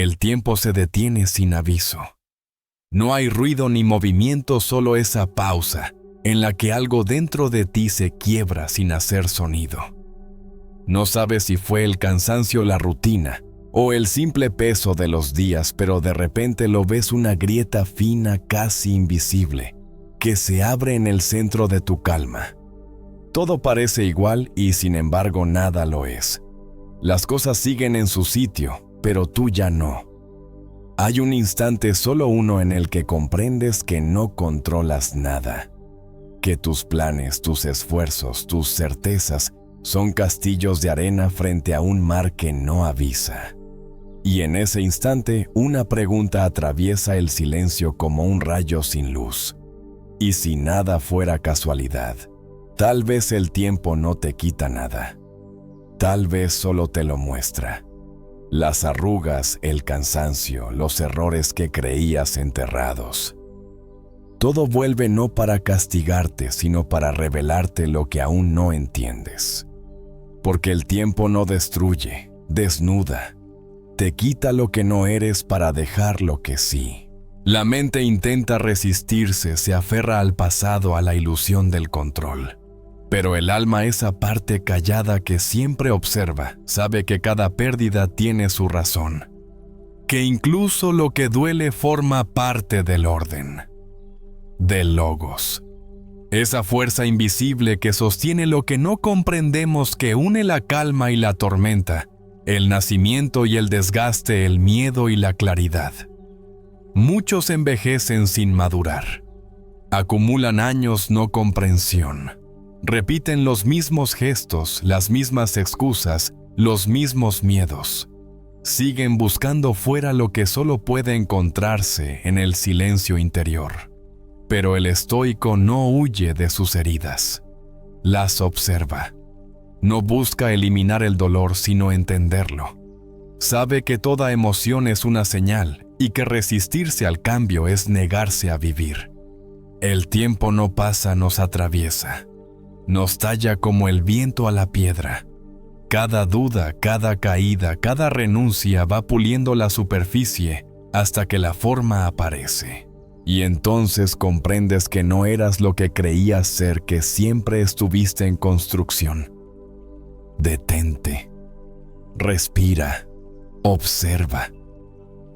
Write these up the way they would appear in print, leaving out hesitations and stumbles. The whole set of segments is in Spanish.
El tiempo se detiene sin aviso. No hay ruido ni movimiento, solo esa pausa en la que algo dentro de ti se quiebra sin hacer sonido. No sabes si fue el cansancio, la rutina o el simple peso de los días, pero de repente lo ves, una grieta fina, casi invisible, que se abre en el centro de tu calma. Todo parece igual y sin embargo nada lo es. Las cosas siguen en su sitio, pero tú ya no. Hay un instante, solo uno, en el que comprendes que no controlas nada, que tus planes, tus esfuerzos, tus certezas son castillos de arena frente a un mar que no avisa. Y en ese instante, una pregunta atraviesa el silencio como un rayo sin luz. ¿Y si nada fuera casualidad? Tal vez el tiempo no te quita nada. Tal vez solo te lo muestra. Las arrugas, el cansancio, los errores que creías enterrados. Todo vuelve no para castigarte, sino para revelarte lo que aún no entiendes. Porque el tiempo no destruye, desnuda. Te quita lo que no eres para dejar lo que sí. La mente intenta resistirse, se aferra al pasado, a la ilusión del control. Pero el alma, esa parte callada que siempre observa, sabe que cada pérdida tiene su razón. Que incluso lo que duele forma parte del orden. Del logos. Esa fuerza invisible que sostiene lo que no comprendemos, que une la calma y la tormenta, el nacimiento y el desgaste, el miedo y la claridad. Muchos envejecen sin madurar. Acumulan años, no comprensión. Repiten los mismos gestos, las mismas excusas, los mismos miedos. Siguen buscando fuera lo que solo puede encontrarse en el silencio interior. Pero el estoico no huye de sus heridas. Las observa. No busca eliminar el dolor, sino entenderlo. Sabe que toda emoción es una señal y que resistirse al cambio es negarse a vivir. El tiempo no pasa, nos atraviesa. Nos talla como el viento a la piedra. Cada duda, cada caída, cada renuncia va puliendo la superficie hasta que la forma aparece. Y entonces comprendes que no eras lo que creías ser, que siempre estuviste en construcción. Detente. Respira. Observa.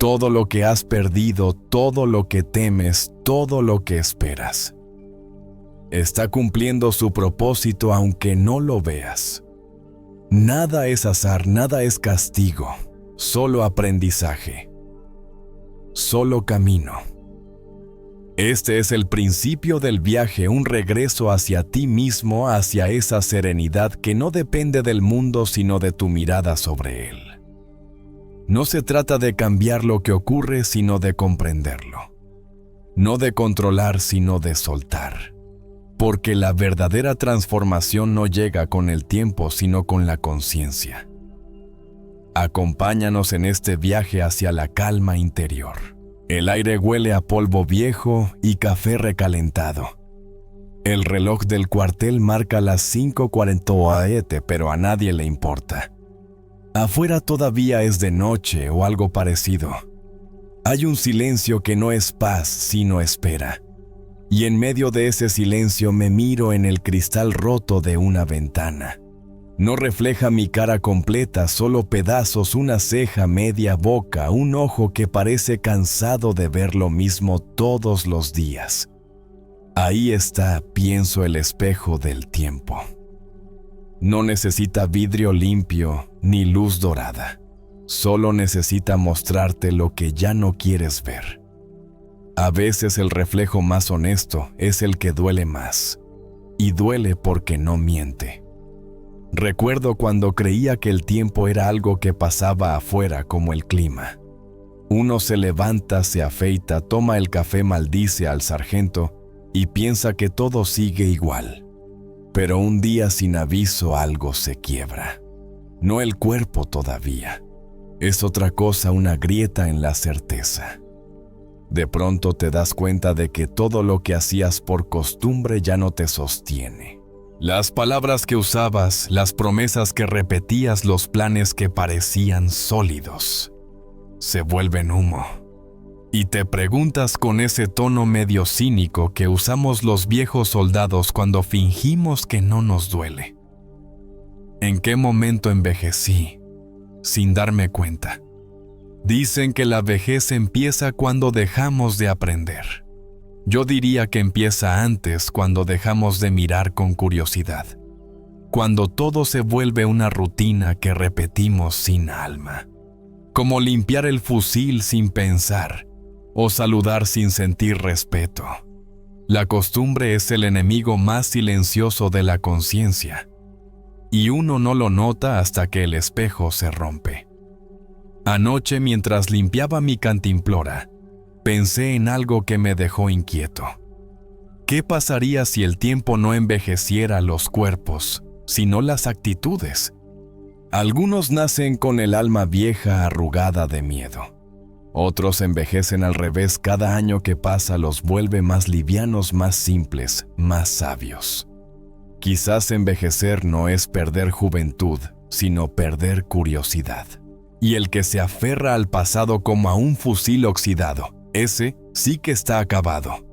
Todo lo que has perdido, todo lo que temes, todo lo que esperas. Está cumpliendo su propósito aunque no lo veas. Nada es azar, nada es castigo, solo aprendizaje, solo camino. Este es el principio del viaje, un regreso hacia ti mismo, hacia esa serenidad que no depende del mundo sino de tu mirada sobre él. No se trata de cambiar lo que ocurre, sino de comprenderlo. No de controlar, sino de soltar. Porque la verdadera transformación no llega con el tiempo, sino con la conciencia. Acompáñanos en este viaje hacia la calma interior. El aire huele a polvo viejo y café recalentado. El reloj del cuartel marca las 5:40 pero a nadie le importa. Afuera todavía es de noche o algo parecido. Hay un silencio que no es paz, sino espera. Y en medio de ese silencio me miro en el cristal roto de una ventana. No refleja mi cara completa, solo pedazos, una ceja, media boca, un ojo que parece cansado de ver lo mismo todos los días. Ahí está, pienso, el espejo del tiempo. No necesita vidrio limpio ni luz dorada. Solo necesita mostrarte lo que ya no quieres ver. A veces el reflejo más honesto es el que duele más. Y duele porque no miente. Recuerdo cuando creía que el tiempo era algo que pasaba afuera como el clima. Uno se levanta, se afeita, toma el café, maldice al sargento y piensa que todo sigue igual. Pero un día sin aviso algo se quiebra. No el cuerpo todavía. Es otra cosa, una grieta en la certeza. De pronto te das cuenta de que todo lo que hacías por costumbre ya no te sostiene. Las palabras que usabas, las promesas que repetías, los planes que parecían sólidos, se vuelven humo. Y te preguntas con ese tono medio cínico que usamos los viejos soldados cuando fingimos que no nos duele. ¿En qué momento envejecí? Sin darme cuenta. Dicen que la vejez empieza cuando dejamos de aprender. Yo diría que empieza antes, cuando dejamos de mirar con curiosidad. Cuando todo se vuelve una rutina que repetimos sin alma. Como limpiar el fusil sin pensar, o saludar sin sentir respeto. La costumbre es el enemigo más silencioso de la conciencia, y uno no lo nota hasta que el espejo se rompe. Anoche, mientras limpiaba mi cantimplora, pensé en algo que me dejó inquieto. ¿Qué pasaría si el tiempo no envejeciera los cuerpos, sino las actitudes? Algunos nacen con el alma vieja arrugada de miedo. Otros envejecen al revés. Cada año que pasa los vuelve más livianos, más simples, más sabios. Quizás envejecer no es perder juventud, sino perder curiosidad. Y el que se aferra al pasado como a un fusil oxidado, ese sí que está acabado.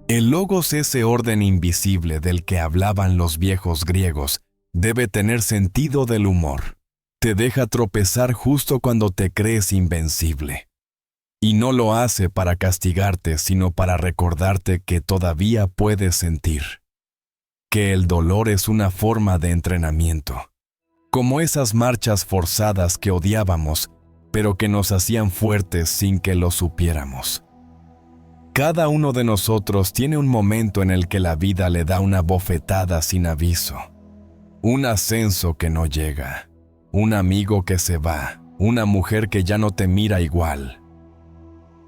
El logos, ese orden invisible del que hablaban los viejos griegos, debe tener sentido del humor. Te deja tropezar justo cuando te crees invencible. Y no lo hace para castigarte, sino para recordarte que todavía puedes sentir. Que el dolor es una forma de entrenamiento. Como esas marchas forzadas que odiábamos, pero que nos hacían fuertes sin que lo supiéramos. Cada uno de nosotros tiene un momento en el que la vida le da una bofetada sin aviso. Un ascenso que no llega, un amigo que se va, una mujer que ya no te mira igual.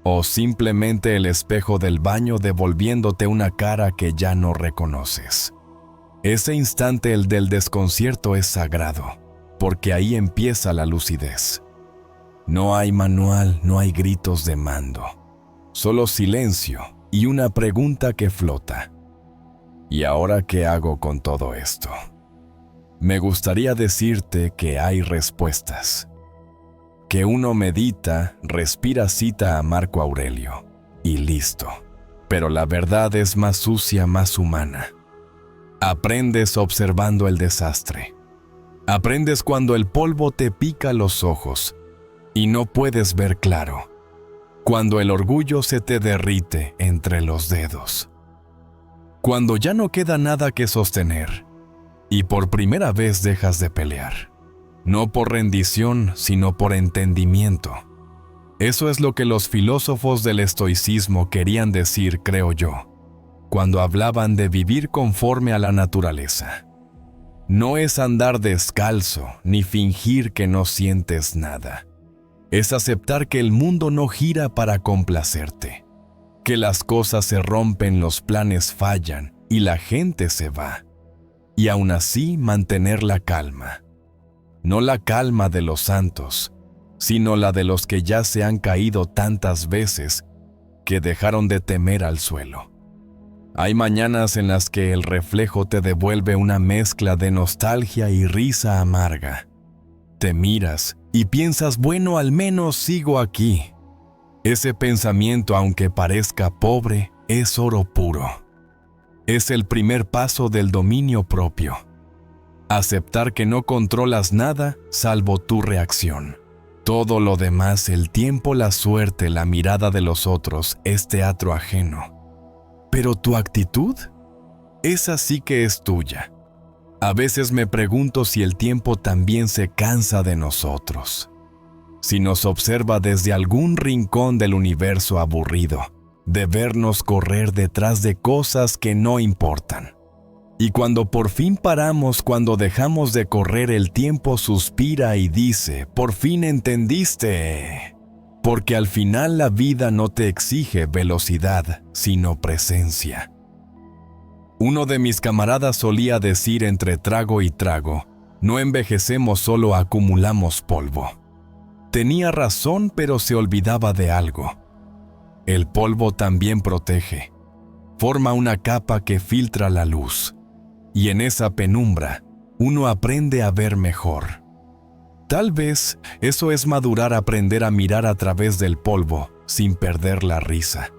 O simplemente el espejo del baño devolviéndote una cara que ya no reconoces. Ese instante, el del desconcierto, es sagrado, porque ahí empieza la lucidez. No hay manual, no hay gritos de mando, solo silencio y una pregunta que flota. ¿Y ahora qué hago con todo esto? Me gustaría decirte que hay respuestas. Que uno medita, respira, cita a Marco Aurelio, y listo. Pero la verdad es más sucia, más humana. Aprendes observando el desastre. Aprendes cuando el polvo te pica los ojos y no puedes ver claro. Cuando el orgullo se te derrite entre los dedos. Cuando ya no queda nada que sostener y por primera vez dejas de pelear. No por rendición, sino por entendimiento. Eso es lo que los filósofos del estoicismo querían decir, creo yo, cuando hablaban de vivir conforme a la naturaleza. No es andar descalzo, ni fingir que no sientes nada. Es aceptar que el mundo no gira para complacerte, que las cosas se rompen, los planes fallan y la gente se va. Y aún así mantener la calma. No la calma de los santos, sino la de los que ya se han caído tantas veces que dejaron de temer al suelo. Hay mañanas en las que el reflejo te devuelve una mezcla de nostalgia y risa amarga. Te miras y piensas, bueno, al menos sigo aquí. Ese pensamiento, aunque parezca pobre, es oro puro. Es el primer paso del dominio propio. Aceptar que no controlas nada salvo tu reacción. Todo lo demás, el tiempo, la suerte, la mirada de los otros, es teatro ajeno. Pero tu actitud, esa sí que es tuya. A veces me pregunto si el tiempo también se cansa de nosotros. Si nos observa desde algún rincón del universo aburrido, de vernos correr detrás de cosas que no importan. Y cuando por fin paramos, cuando dejamos de correr, el tiempo suspira y dice, por fin entendiste. Porque al final la vida no te exige velocidad, sino presencia. Uno de mis camaradas solía decir entre trago y trago, no envejecemos, solo acumulamos polvo. Tenía razón, pero se olvidaba de algo. El polvo también protege. Forma una capa que filtra la luz. Y en esa penumbra, uno aprende a ver mejor. tal vez eso es madurar, aprender a mirar a través del polvo sin perder la risa.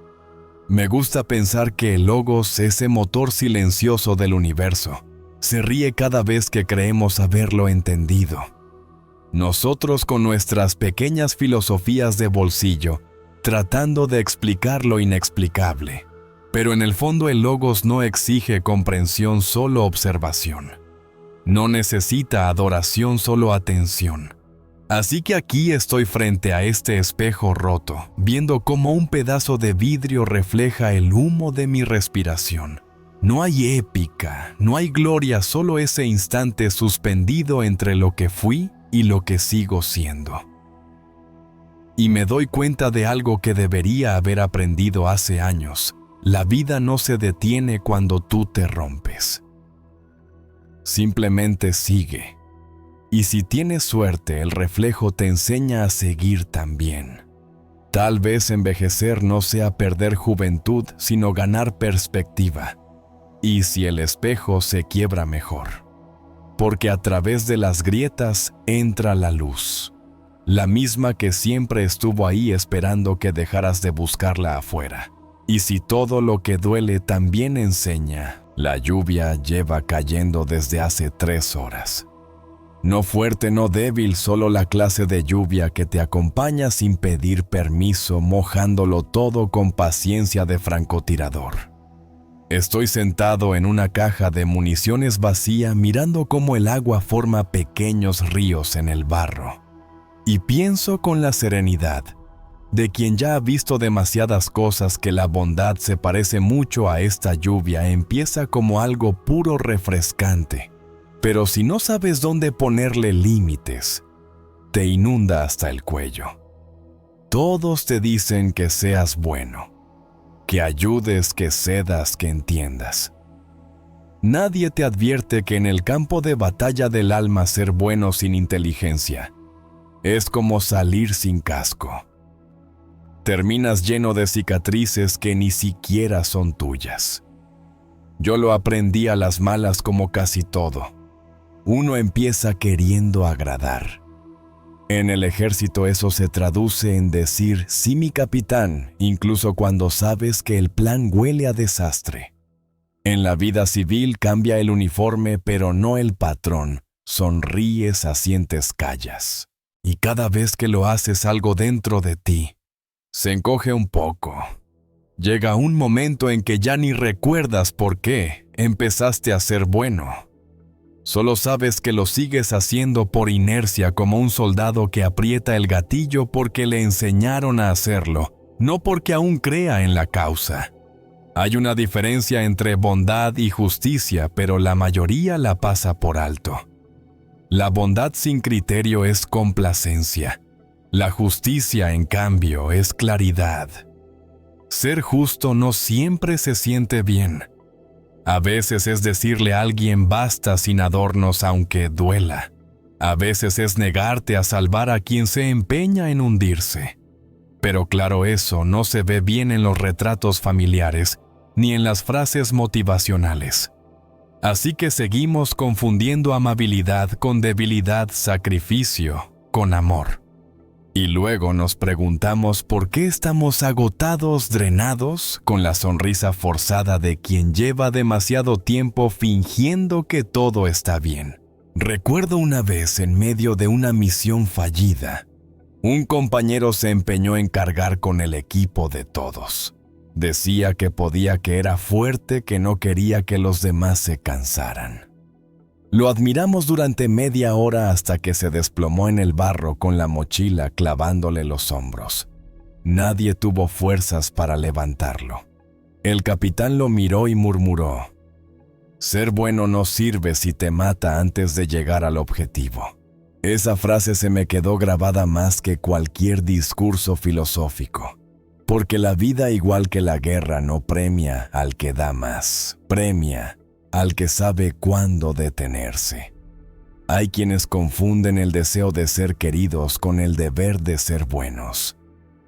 Me gusta pensar que el logos, ese motor silencioso del universo, se ríe cada vez que creemos haberlo entendido. Nosotros con nuestras pequeñas filosofías de bolsillo, tratando de explicar lo inexplicable. Pero en el fondo el logos no exige comprensión, solo observación. No necesita adoración, solo atención. Así que aquí estoy frente a este espejo roto, viendo cómo un pedazo de vidrio refleja el humo de mi respiración. No hay épica, no hay gloria, solo ese instante suspendido entre lo que fui y lo que sigo siendo. Y me doy cuenta de algo que debería haber aprendido hace años. La vida no se detiene cuando tú te rompes. Simplemente sigue. Y si tienes suerte, el reflejo te enseña a seguir también. Tal vez envejecer no sea perder juventud, sino ganar perspectiva. Y si el espejo se quiebra, mejor. Porque a través de las grietas entra la luz. La misma que siempre estuvo ahí esperando que dejaras de buscarla afuera. Y si todo lo que duele también enseña, la lluvia lleva cayendo desde hace 3 horas. No fuerte, no débil, solo la clase de lluvia que te acompaña sin pedir permiso, mojándolo todo con paciencia de francotirador. Estoy sentado en una caja de municiones vacía mirando cómo el agua forma pequeños ríos en el barro. Y pienso con la serenidad de quien ya ha visto demasiadas cosas que la bondad se parece mucho a esta lluvia, empieza como algo puro, refrescante. Pero si no sabes dónde ponerle límites, te inunda hasta el cuello. Todos te dicen que seas bueno, que ayudes, que cedas, que entiendas. Nadie te advierte que en el campo de batalla del alma ser bueno sin inteligencia es como salir sin casco. Terminas lleno de cicatrices que ni siquiera son tuyas. Yo lo aprendí a las malas como casi todo. Uno empieza queriendo agradar. En el ejército eso se traduce en decir sí, mi capitán, incluso cuando sabes que el plan huele a desastre. En la vida civil cambia el uniforme, pero no el patrón. Sonríes, asientes, callas. Y cada vez que lo haces, algo dentro de ti se encoge un poco. Llega un momento en que ya ni recuerdas por qué empezaste a ser bueno. Solo sabes que lo sigues haciendo por inercia, como un soldado que aprieta el gatillo porque le enseñaron a hacerlo, no porque aún crea en la causa. Hay una diferencia entre bondad y justicia, pero la mayoría la pasa por alto. La bondad sin criterio es complacencia. La justicia, en cambio, es claridad. Ser justo no siempre se siente bien. A veces es decirle a alguien basta sin adornos aunque duela. A veces es negarte a salvar a quien se empeña en hundirse. Pero claro, eso no se ve bien en los retratos familiares ni en las frases motivacionales. Así que seguimos confundiendo amabilidad con debilidad, sacrificio con amor. Y luego nos preguntamos por qué estamos agotados, drenados, con la sonrisa forzada de quien lleva demasiado tiempo fingiendo que todo está bien. Recuerdo una vez, en medio de una misión fallida, un compañero se empeñó en cargar con el equipo de todos. Decía que podía, que era fuerte, que no quería que los demás se cansaran. Lo admiramos durante media hora hasta que se desplomó en el barro con la mochila clavándole los hombros. Nadie tuvo fuerzas para levantarlo. El capitán lo miró y murmuró: «Ser bueno no sirve si te mata antes de llegar al objetivo». Esa frase se me quedó grabada más que cualquier discurso filosófico. Porque la vida, igual que la guerra, no premia al que da más, premia al que sabe cuándo detenerse. Hay quienes confunden el deseo de ser queridos con el deber de ser buenos.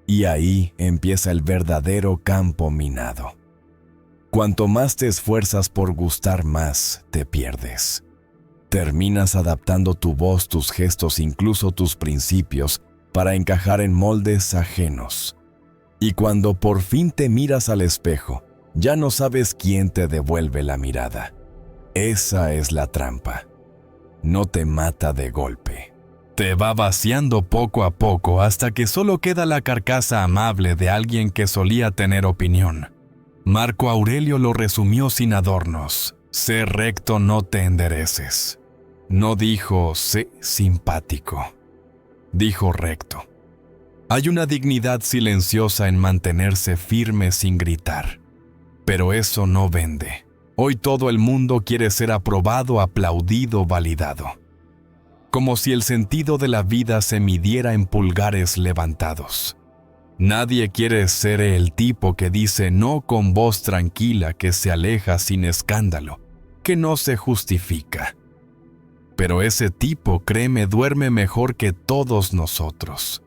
Y ahí empieza el verdadero campo minado. Cuanto más te esfuerzas por gustar, más te pierdes. Terminas adaptando tu voz, tus gestos, incluso tus principios, para encajar en moldes ajenos. Y cuando por fin te miras al espejo, ya no sabes quién te devuelve la mirada. Esa es la trampa. No te mata de golpe. Te va vaciando poco a poco hasta que solo queda la carcasa amable de alguien que solía tener opinión. Marco Aurelio lo resumió sin adornos. Sé recto, no te endereces. No dijo, sé simpático. Dijo recto. Hay una dignidad silenciosa en mantenerse firme sin gritar. Pero eso no vende. Hoy todo el mundo quiere ser aprobado, aplaudido, validado. Como si el sentido de la vida se midiera en pulgares levantados. Nadie quiere ser el tipo que dice no con voz tranquila, que se aleja sin escándalo, que no se justifica. Pero ese tipo, créeme, duerme mejor que todos nosotros.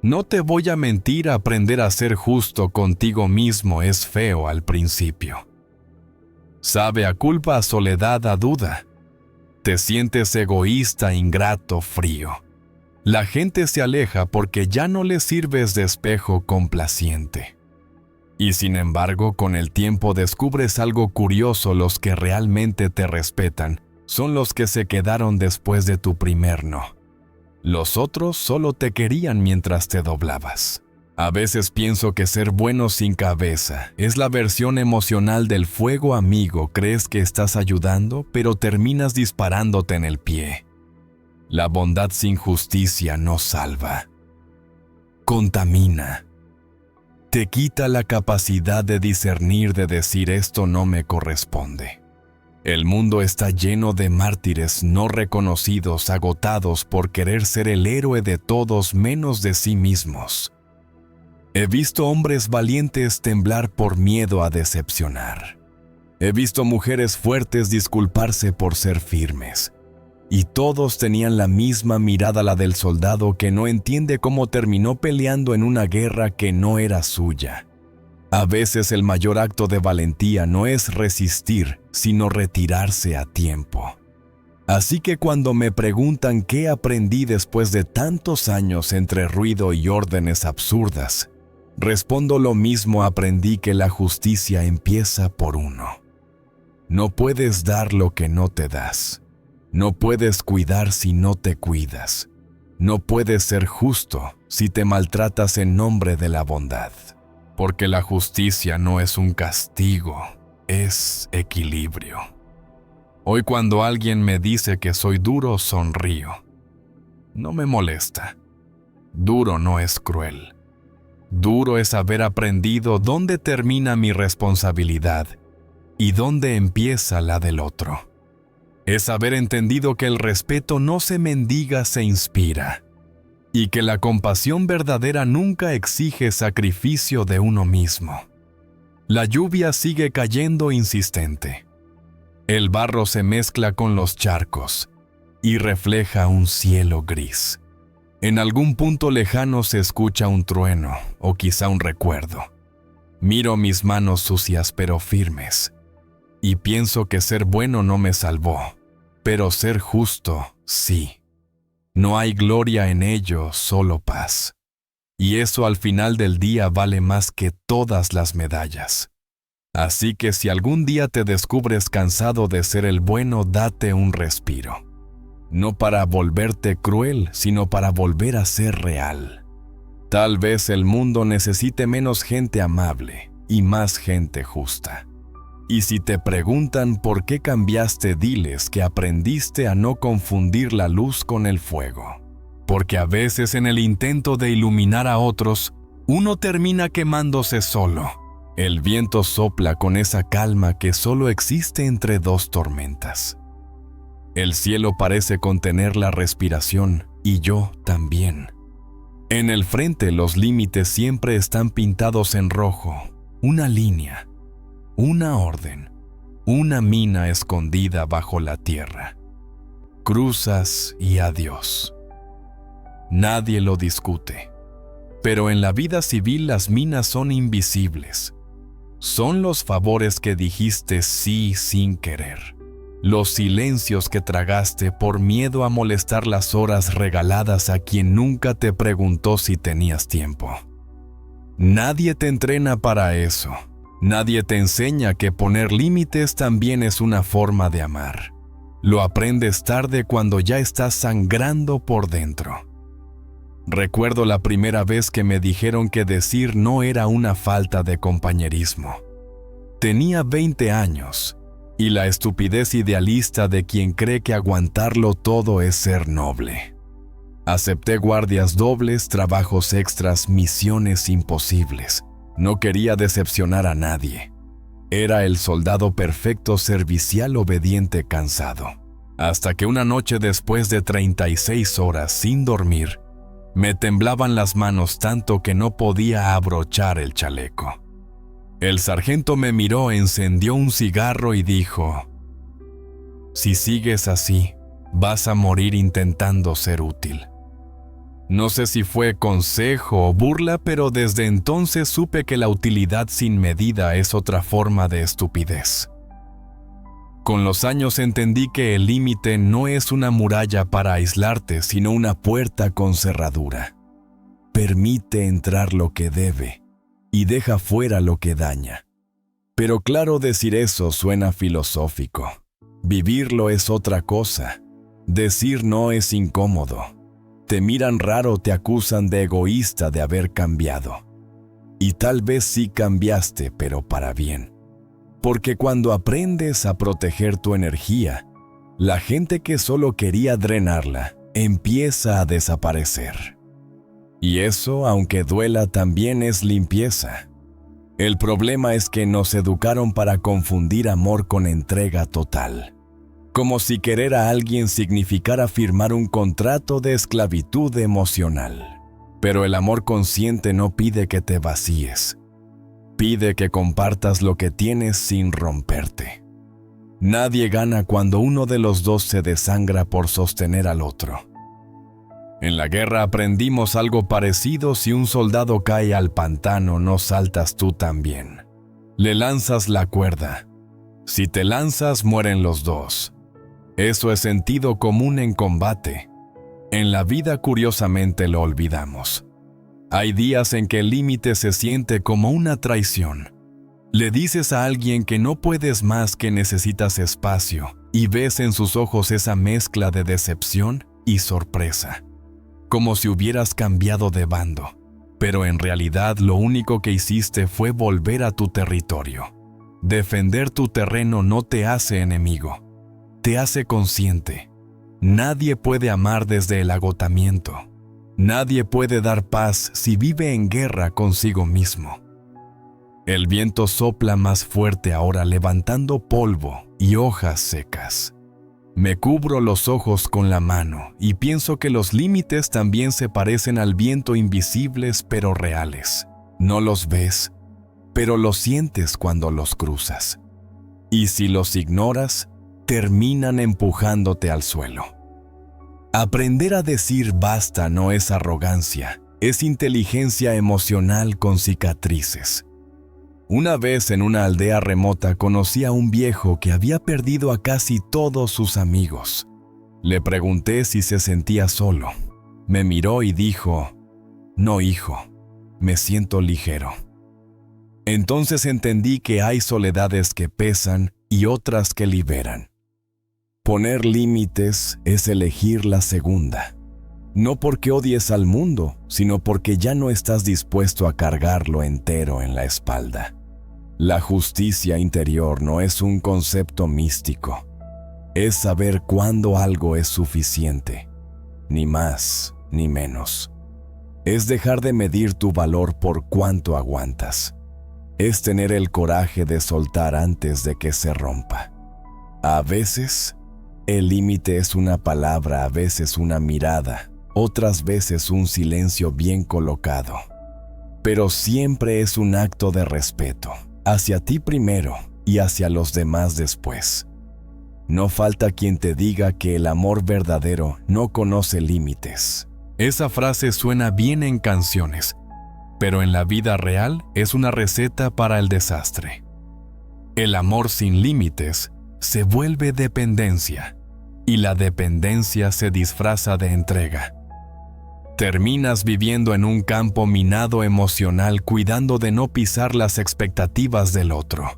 No te voy a mentir, aprender a ser justo contigo mismo es feo al principio. Sabe a culpa, a soledad, a duda. Te sientes egoísta, ingrato, frío. La gente se aleja porque ya no le sirves de espejo complaciente. Y sin embargo, con el tiempo descubres algo curioso: los que realmente te respetan son los que se quedaron después de tu primer no. Los otros solo te querían mientras te doblabas. A veces pienso que ser bueno sin cabeza es la versión emocional del fuego amigo. Crees que estás ayudando, pero terminas disparándote en el pie. La bondad sin justicia no salva. Contamina. Te quita la capacidad de discernir, de decir esto no me corresponde. El mundo está lleno de mártires no reconocidos, agotados por querer ser el héroe de todos menos de sí mismos. He visto hombres valientes temblar por miedo a decepcionar. He visto mujeres fuertes disculparse por ser firmes. Y todos tenían la misma mirada, la del soldado que no entiende cómo terminó peleando en una guerra que no era suya. A veces el mayor acto de valentía no es resistir, sino retirarse a tiempo. Así que cuando me preguntan qué aprendí después de tantos años entre ruido y órdenes absurdas, respondo lo mismo: aprendí que la justicia empieza por uno. No puedes dar lo que no te das. No puedes cuidar si no te cuidas. No puedes ser justo si te maltratas en nombre de la bondad. Porque la justicia no es un castigo, es equilibrio. Hoy cuando alguien me dice que soy duro, sonrío. No me molesta. Duro no es cruel. Duro es haber aprendido dónde termina mi responsabilidad y dónde empieza la del otro. Es haber entendido que el respeto no se mendiga, se inspira. Y que la compasión verdadera nunca exige sacrificio de uno mismo. La lluvia sigue cayendo insistente. El barro se mezcla con los charcos y refleja un cielo gris. En algún punto lejano se escucha un trueno o quizá un recuerdo. Miro mis manos sucias pero firmes y pienso que ser bueno no me salvó, pero ser justo sí. No hay gloria en ello, solo paz. Y eso al final del día vale más que todas las medallas. Así que si algún día te descubres cansado de ser el bueno, date un respiro. No para volverte cruel, sino para volver a ser real. Tal vez el mundo necesite menos gente amable y más gente justa. Y si te preguntan por qué cambiaste, diles que aprendiste a no confundir la luz con el fuego. Porque a veces en el intento de iluminar a otros, uno termina quemándose solo. El viento sopla con esa calma que solo existe entre dos tormentas. El cielo parece contener la respiración, y yo también. En el frente los límites siempre están pintados en rojo, una línea. Una orden, una mina escondida bajo la tierra. Cruzas y adiós. Nadie lo discute. Pero en la vida civil las minas son invisibles. Son los favores que dijiste sí sin querer. los silencios que tragaste por miedo a molestar las horas regaladas a quien nunca te preguntó si tenías tiempo. Nadie te entrena para eso. Nadie te enseña que poner límites también es una forma de amar. Lo aprendes tarde cuando ya estás sangrando por dentro. Recuerdo la primera vez que me dijeron que decir no era una falta de compañerismo. Tenía 20 años, y la estupidez idealista de quien cree que aguantarlo todo es ser noble. Acepté guardias dobles, trabajos extras, misiones imposibles. No quería decepcionar a nadie. Era el soldado perfecto, servicial, obediente, cansado. Hasta que una noche, después de 36 horas sin dormir, me temblaban las manos tanto que no podía abrochar el chaleco. El sargento me miró, encendió un cigarro y dijo: «Si sigues así, vas a morir intentando ser útil». No sé si fue consejo o burla, pero desde entonces supe que la utilidad sin medida es otra forma de estupidez. Con los años entendí que el límite no es una muralla para aislarte, sino una puerta con cerradura. Permite entrar lo que debe y deja fuera lo que daña. Pero claro, decir eso suena filosófico. Vivirlo es otra cosa. Decir no es incómodo. Te miran raro, te acusan de egoísta de haber cambiado. Y tal vez sí cambiaste, pero para bien. Porque cuando aprendes a proteger tu energía, la gente que solo quería drenarla empieza a desaparecer. Y eso, aunque duela, también es limpieza. El problema es que nos educaron para confundir amor con entrega total. Como si querer a alguien significara firmar un contrato de esclavitud emocional. Pero el amor consciente no pide que te vacíes. Pide que compartas lo que tienes sin romperte. Nadie gana cuando uno de los dos se desangra por sostener al otro. En la guerra aprendimos algo parecido: si un soldado cae al pantano, no saltas tú también. Le lanzas la cuerda. Si te lanzas, mueren los dos. Eso es sentido común en combate. En la vida, curiosamente, lo olvidamos. Hay días en que el límite se siente como una traición. Le dices a alguien que no puedes más, que necesitas espacio, y ves en sus ojos esa mezcla de decepción y sorpresa. Como si hubieras cambiado de bando. Pero en realidad lo único que hiciste fue volver a tu territorio. Defender tu terreno no te hace enemigo. Te hace consciente. Nadie puede amar desde el agotamiento. Nadie puede dar paz si vive en guerra consigo mismo. El viento sopla más fuerte ahora, levantando polvo y hojas secas. Me cubro los ojos con la mano y pienso que los límites también se parecen al viento, invisibles pero reales. No los ves, pero los sientes cuando los cruzas. Y si los ignoras, terminan empujándote al suelo. Aprender a decir basta no es arrogancia, es inteligencia emocional con cicatrices. Una vez en una aldea remota conocí a un viejo que había perdido a casi todos sus amigos. Le pregunté si se sentía solo. Me miró y dijo: «No, hijo, me siento ligero». Entonces entendí que hay soledades que pesan y otras que liberan. Poner límites es elegir la segunda. No porque odies al mundo, sino porque ya no estás dispuesto a cargarlo entero en la espalda. La justicia interior no es un concepto místico. Es saber cuándo algo es suficiente, ni más ni menos. Es dejar de medir tu valor por cuánto aguantas. Es tener el coraje de soltar antes de que se rompa. A veces, el límite es una palabra, a veces una mirada, otras veces un silencio bien colocado. Pero siempre es un acto de respeto, hacia ti primero y hacia los demás después. No falta quien te diga que el amor verdadero no conoce límites. Esa frase suena bien en canciones, pero en la vida real es una receta para el desastre. El amor sin límites se vuelve dependencia, y la dependencia se disfraza de entrega. Terminas viviendo en un campo minado emocional cuidando de no pisar las expectativas del otro.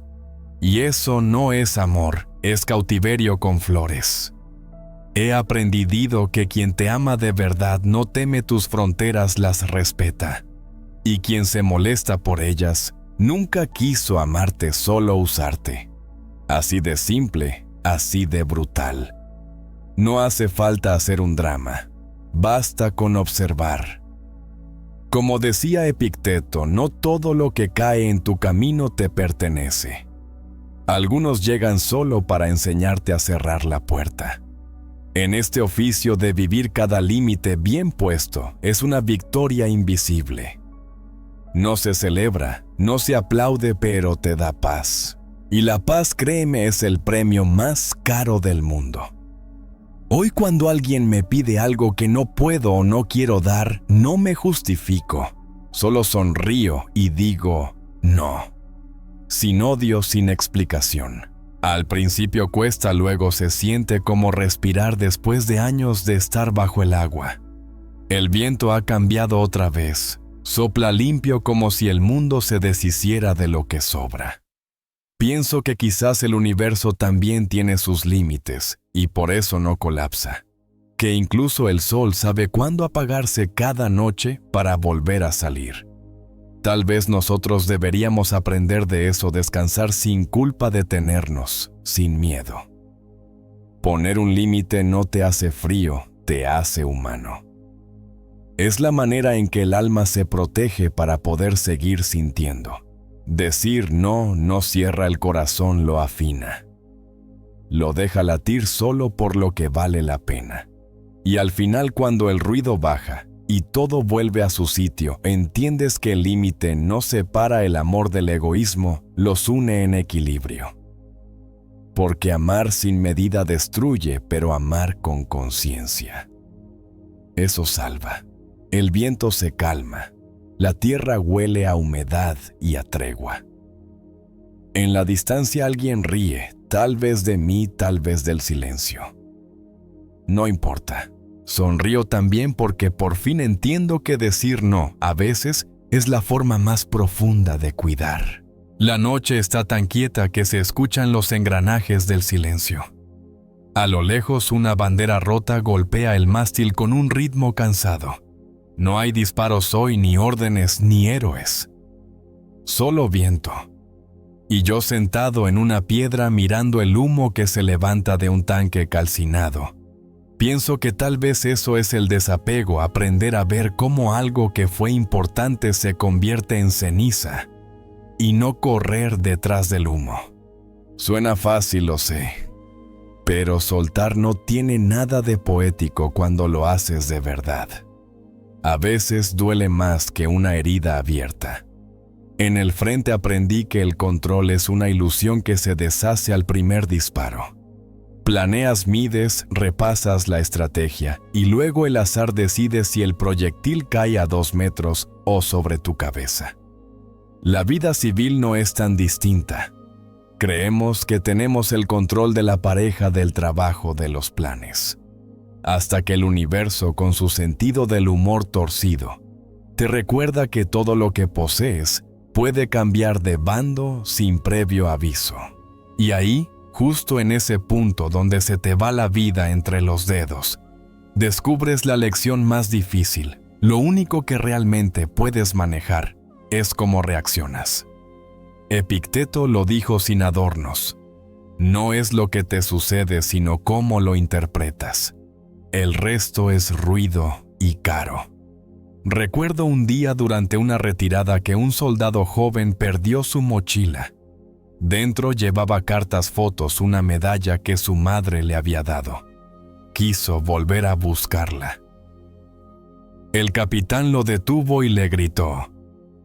Y eso no es amor, es cautiverio con flores. He aprendido que quien te ama de verdad no teme tus fronteras, las respeta. Y quien se molesta por ellas, nunca quiso amarte, solo usarte. Así de simple, así de brutal. No hace falta hacer un drama. Basta con observar. Como decía Epicteto, no todo lo que cae en tu camino te pertenece. Algunos llegan solo para enseñarte a cerrar la puerta. En este oficio de vivir cada límite bien puesto es una victoria invisible. No se celebra, no se aplaude, pero te da paz. Y la paz, créeme, es el premio más caro del mundo. Hoy cuando alguien me pide algo que no puedo o no quiero dar, no me justifico. Solo sonrío y digo no. Sin odio, sin explicación. Al principio cuesta, luego se siente como respirar después de años de estar bajo el agua. El viento ha cambiado otra vez. Sopla limpio como si el mundo se deshiciera de lo que sobra. Pienso que quizás el universo también tiene sus límites y por eso no colapsa. Que incluso el sol sabe cuándo apagarse cada noche para volver a salir. Tal vez nosotros deberíamos aprender de eso, descansar sin culpa, detenernos, sin miedo. Poner un límite no te hace frío, te hace humano. Es la manera en que el alma se protege para poder seguir sintiendo. Decir no no cierra el corazón, lo afina. Lo deja latir solo por lo que vale la pena. Y al final, cuando el ruido baja y todo vuelve a su sitio, entiendes que el límite no separa el amor del egoísmo, los une en equilibrio. Porque amar sin medida destruye, pero amar con conciencia. Eso salva. El viento se calma. La tierra huele a humedad y a tregua. En la distancia alguien ríe, tal vez de mí, tal vez del silencio. No importa. Sonrío también porque por fin entiendo que decir no, a veces, es la forma más profunda de cuidar. La noche está tan quieta que se escuchan los engranajes del silencio. A lo lejos, una bandera rota golpea el mástil con un ritmo cansado. No hay disparos hoy, ni órdenes, ni héroes. Solo viento. Y yo sentado en una piedra mirando el humo que se levanta de un tanque calcinado. Pienso que tal vez eso es el desapego, aprender a ver cómo algo que fue importante se convierte en ceniza y no correr detrás del humo. Suena fácil, lo sé, pero soltar no tiene nada de poético cuando lo haces de verdad. A veces duele más que una herida abierta. En el frente aprendí que el control es una ilusión que se deshace al primer disparo. Planeas, mides, repasas la estrategia y luego el azar decide si el proyectil cae a 2 metros o sobre tu cabeza. La vida civil no es tan distinta. Creemos que tenemos el control de la pareja, del trabajo, de los planes. Hasta que el universo, con su sentido del humor torcido, te recuerda que todo lo que posees puede cambiar de bando sin previo aviso. Y ahí, justo en ese punto donde se te va la vida entre los dedos, descubres la lección más difícil. Lo único que realmente puedes manejar es cómo reaccionas. Epicteto lo dijo sin adornos. No es lo que te sucede, sino cómo lo interpretas. El resto es ruido y caro. Recuerdo un día durante una retirada que un soldado joven perdió su mochila. Dentro llevaba cartas, fotos, una medalla que su madre le había dado. Quiso volver a buscarla. El capitán lo detuvo y le gritó: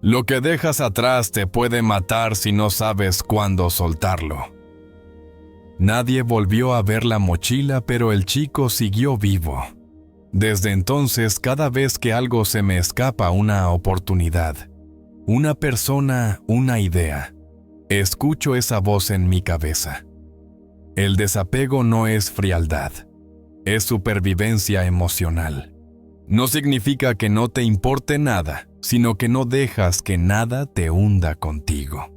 «Lo que dejas atrás te puede matar si no sabes cuándo soltarlo». Nadie volvió a ver la mochila, pero el chico siguió vivo. Desde entonces, cada vez que algo se me escapa, una oportunidad, una persona, una idea, escucho esa voz en mi cabeza. El desapego no es frialdad, es supervivencia emocional. No significa que no te importe nada, sino que no dejas que nada te hunda contigo.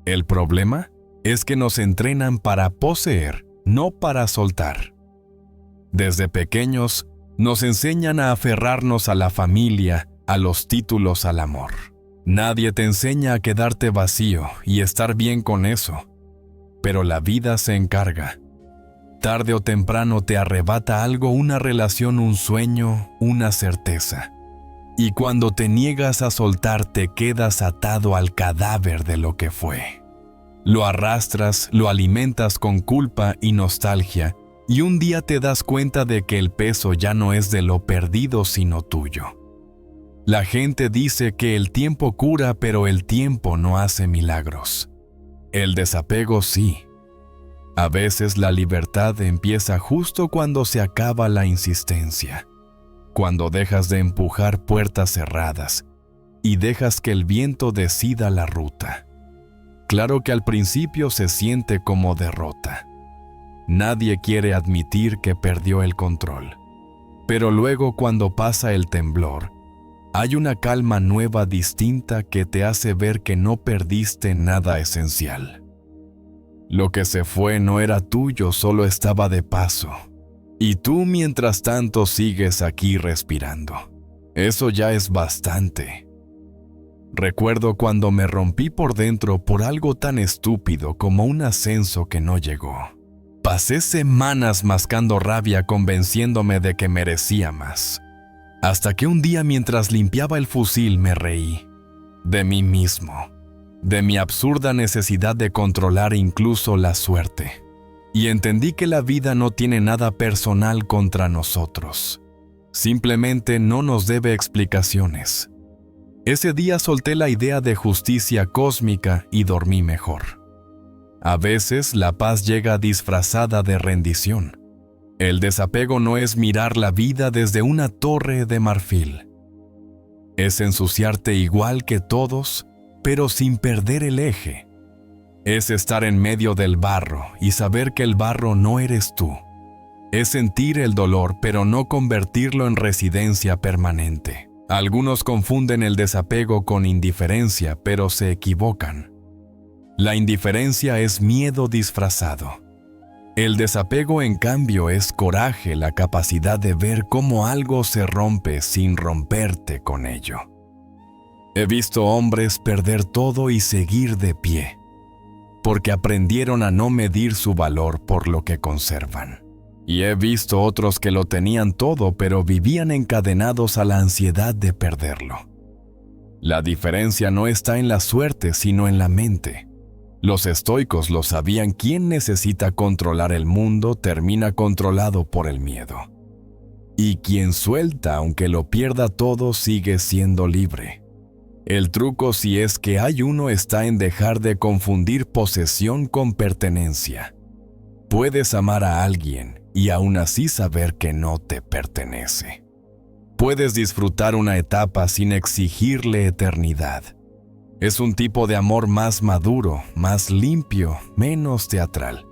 El problema es que nos entrenan para poseer, no para soltar. Desde pequeños, nos enseñan a aferrarnos a la familia, a los títulos, al amor. Nadie te enseña a quedarte vacío y estar bien con eso. Pero la vida se encarga. Tarde o temprano te arrebata algo, una relación, un sueño, una certeza. Y cuando te niegas a soltar, te quedas atado al cadáver de lo que fue. Lo arrastras, lo alimentas con culpa y nostalgia, y un día te das cuenta de que el peso ya no es de lo perdido, sino tuyo. La gente dice que el tiempo cura, pero el tiempo no hace milagros. El desapego sí. A veces la libertad empieza justo cuando se acaba la insistencia, cuando dejas de empujar puertas cerradas y dejas que el viento decida la ruta. Claro que al principio se siente como derrota. Nadie quiere admitir que perdió el control. Pero luego, cuando pasa el temblor, hay una calma nueva, distinta, que te hace ver que no perdiste nada esencial. Lo que se fue no era tuyo, solo estaba de paso. Y tú, mientras tanto, sigues aquí respirando. Eso ya es bastante. Recuerdo cuando me rompí por dentro por algo tan estúpido como un ascenso que no llegó. Pasé semanas mascando rabia, convenciéndome de que merecía más. Hasta que un día, mientras limpiaba el fusil, me reí. De mí mismo. De mi absurda necesidad de controlar incluso la suerte. Y entendí que la vida no tiene nada personal contra nosotros. Simplemente no nos debe explicaciones. Ese día solté la idea de justicia cósmica y dormí mejor. A veces la paz llega disfrazada de rendición. El desapego no es mirar la vida desde una torre de marfil. Es ensuciarte igual que todos, pero sin perder el eje. Es estar en medio del barro y saber que el barro no eres tú. Es sentir el dolor, pero no convertirlo en residencia permanente. Algunos confunden el desapego con indiferencia, pero se equivocan. La indiferencia es miedo disfrazado. El desapego, en cambio, es coraje, la capacidad de ver cómo algo se rompe sin romperte con ello. He visto hombres perder todo y seguir de pie, porque aprendieron a no medir su valor por lo que conservan. Y he visto otros que lo tenían todo, pero vivían encadenados a la ansiedad de perderlo. La diferencia no está en la suerte, sino en la mente. Los estoicos lo sabían: quien necesita controlar el mundo termina controlado por el miedo. Y quien suelta, aunque lo pierda todo, sigue siendo libre. El truco, si es que hay uno, está en dejar de confundir posesión con pertenencia. Puedes amar a alguien y aún así saber que no te pertenece. Puedes disfrutar una etapa sin exigirle eternidad. Es un tipo de amor más maduro, más limpio, menos teatral.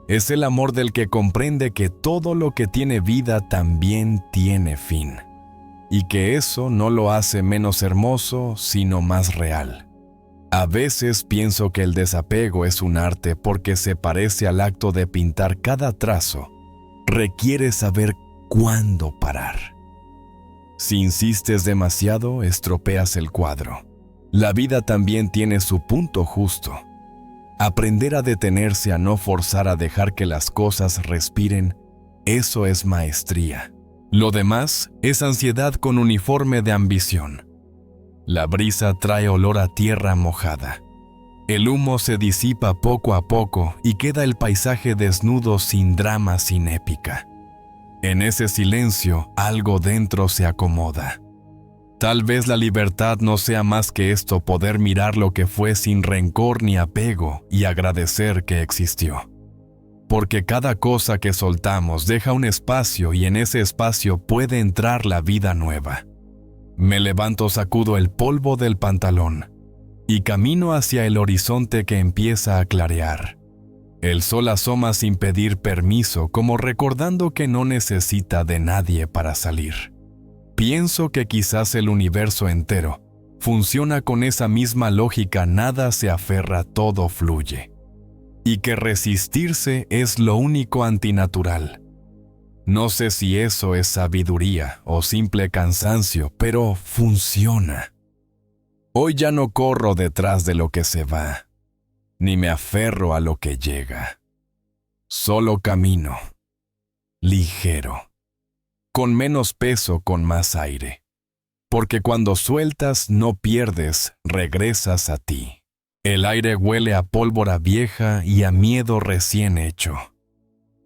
Es el amor del que comprende que todo lo que tiene vida también tiene fin, y que eso no lo hace menos hermoso, sino más real. A veces pienso que el desapego es un arte porque se parece al acto de pintar. Cada trazo requiere saber cuándo parar. Si insistes demasiado, estropeas el cuadro. La vida también tiene su punto justo. Aprender a detenerse, a no forzar, a dejar que las cosas respiren, eso es maestría. Lo demás es ansiedad con uniforme de ambición. La brisa trae olor a tierra mojada. El humo se disipa poco a poco y queda el paisaje desnudo, sin drama, sin épica. En ese silencio, algo dentro se acomoda. Tal vez la libertad no sea más que esto: poder mirar lo que fue sin rencor ni apego y agradecer que existió. Porque cada cosa que soltamos deja un espacio, y en ese espacio puede entrar la vida nueva. Me levanto, sacudo el polvo del pantalón y camino hacia el horizonte que empieza a clarear. El sol asoma sin pedir permiso, como recordando que no necesita de nadie para salir. Pienso que quizás el universo entero funciona con esa misma lógica: nada se aferra, todo fluye. Y que resistirse es lo único antinatural. No sé si eso es sabiduría o simple cansancio, pero funciona. Hoy ya no corro detrás de lo que se va, ni me aferro a lo que llega. Solo camino, ligero, con menos peso, con más aire. Porque cuando sueltas, no pierdes, regresas a ti. El aire huele a pólvora vieja y a miedo recién hecho.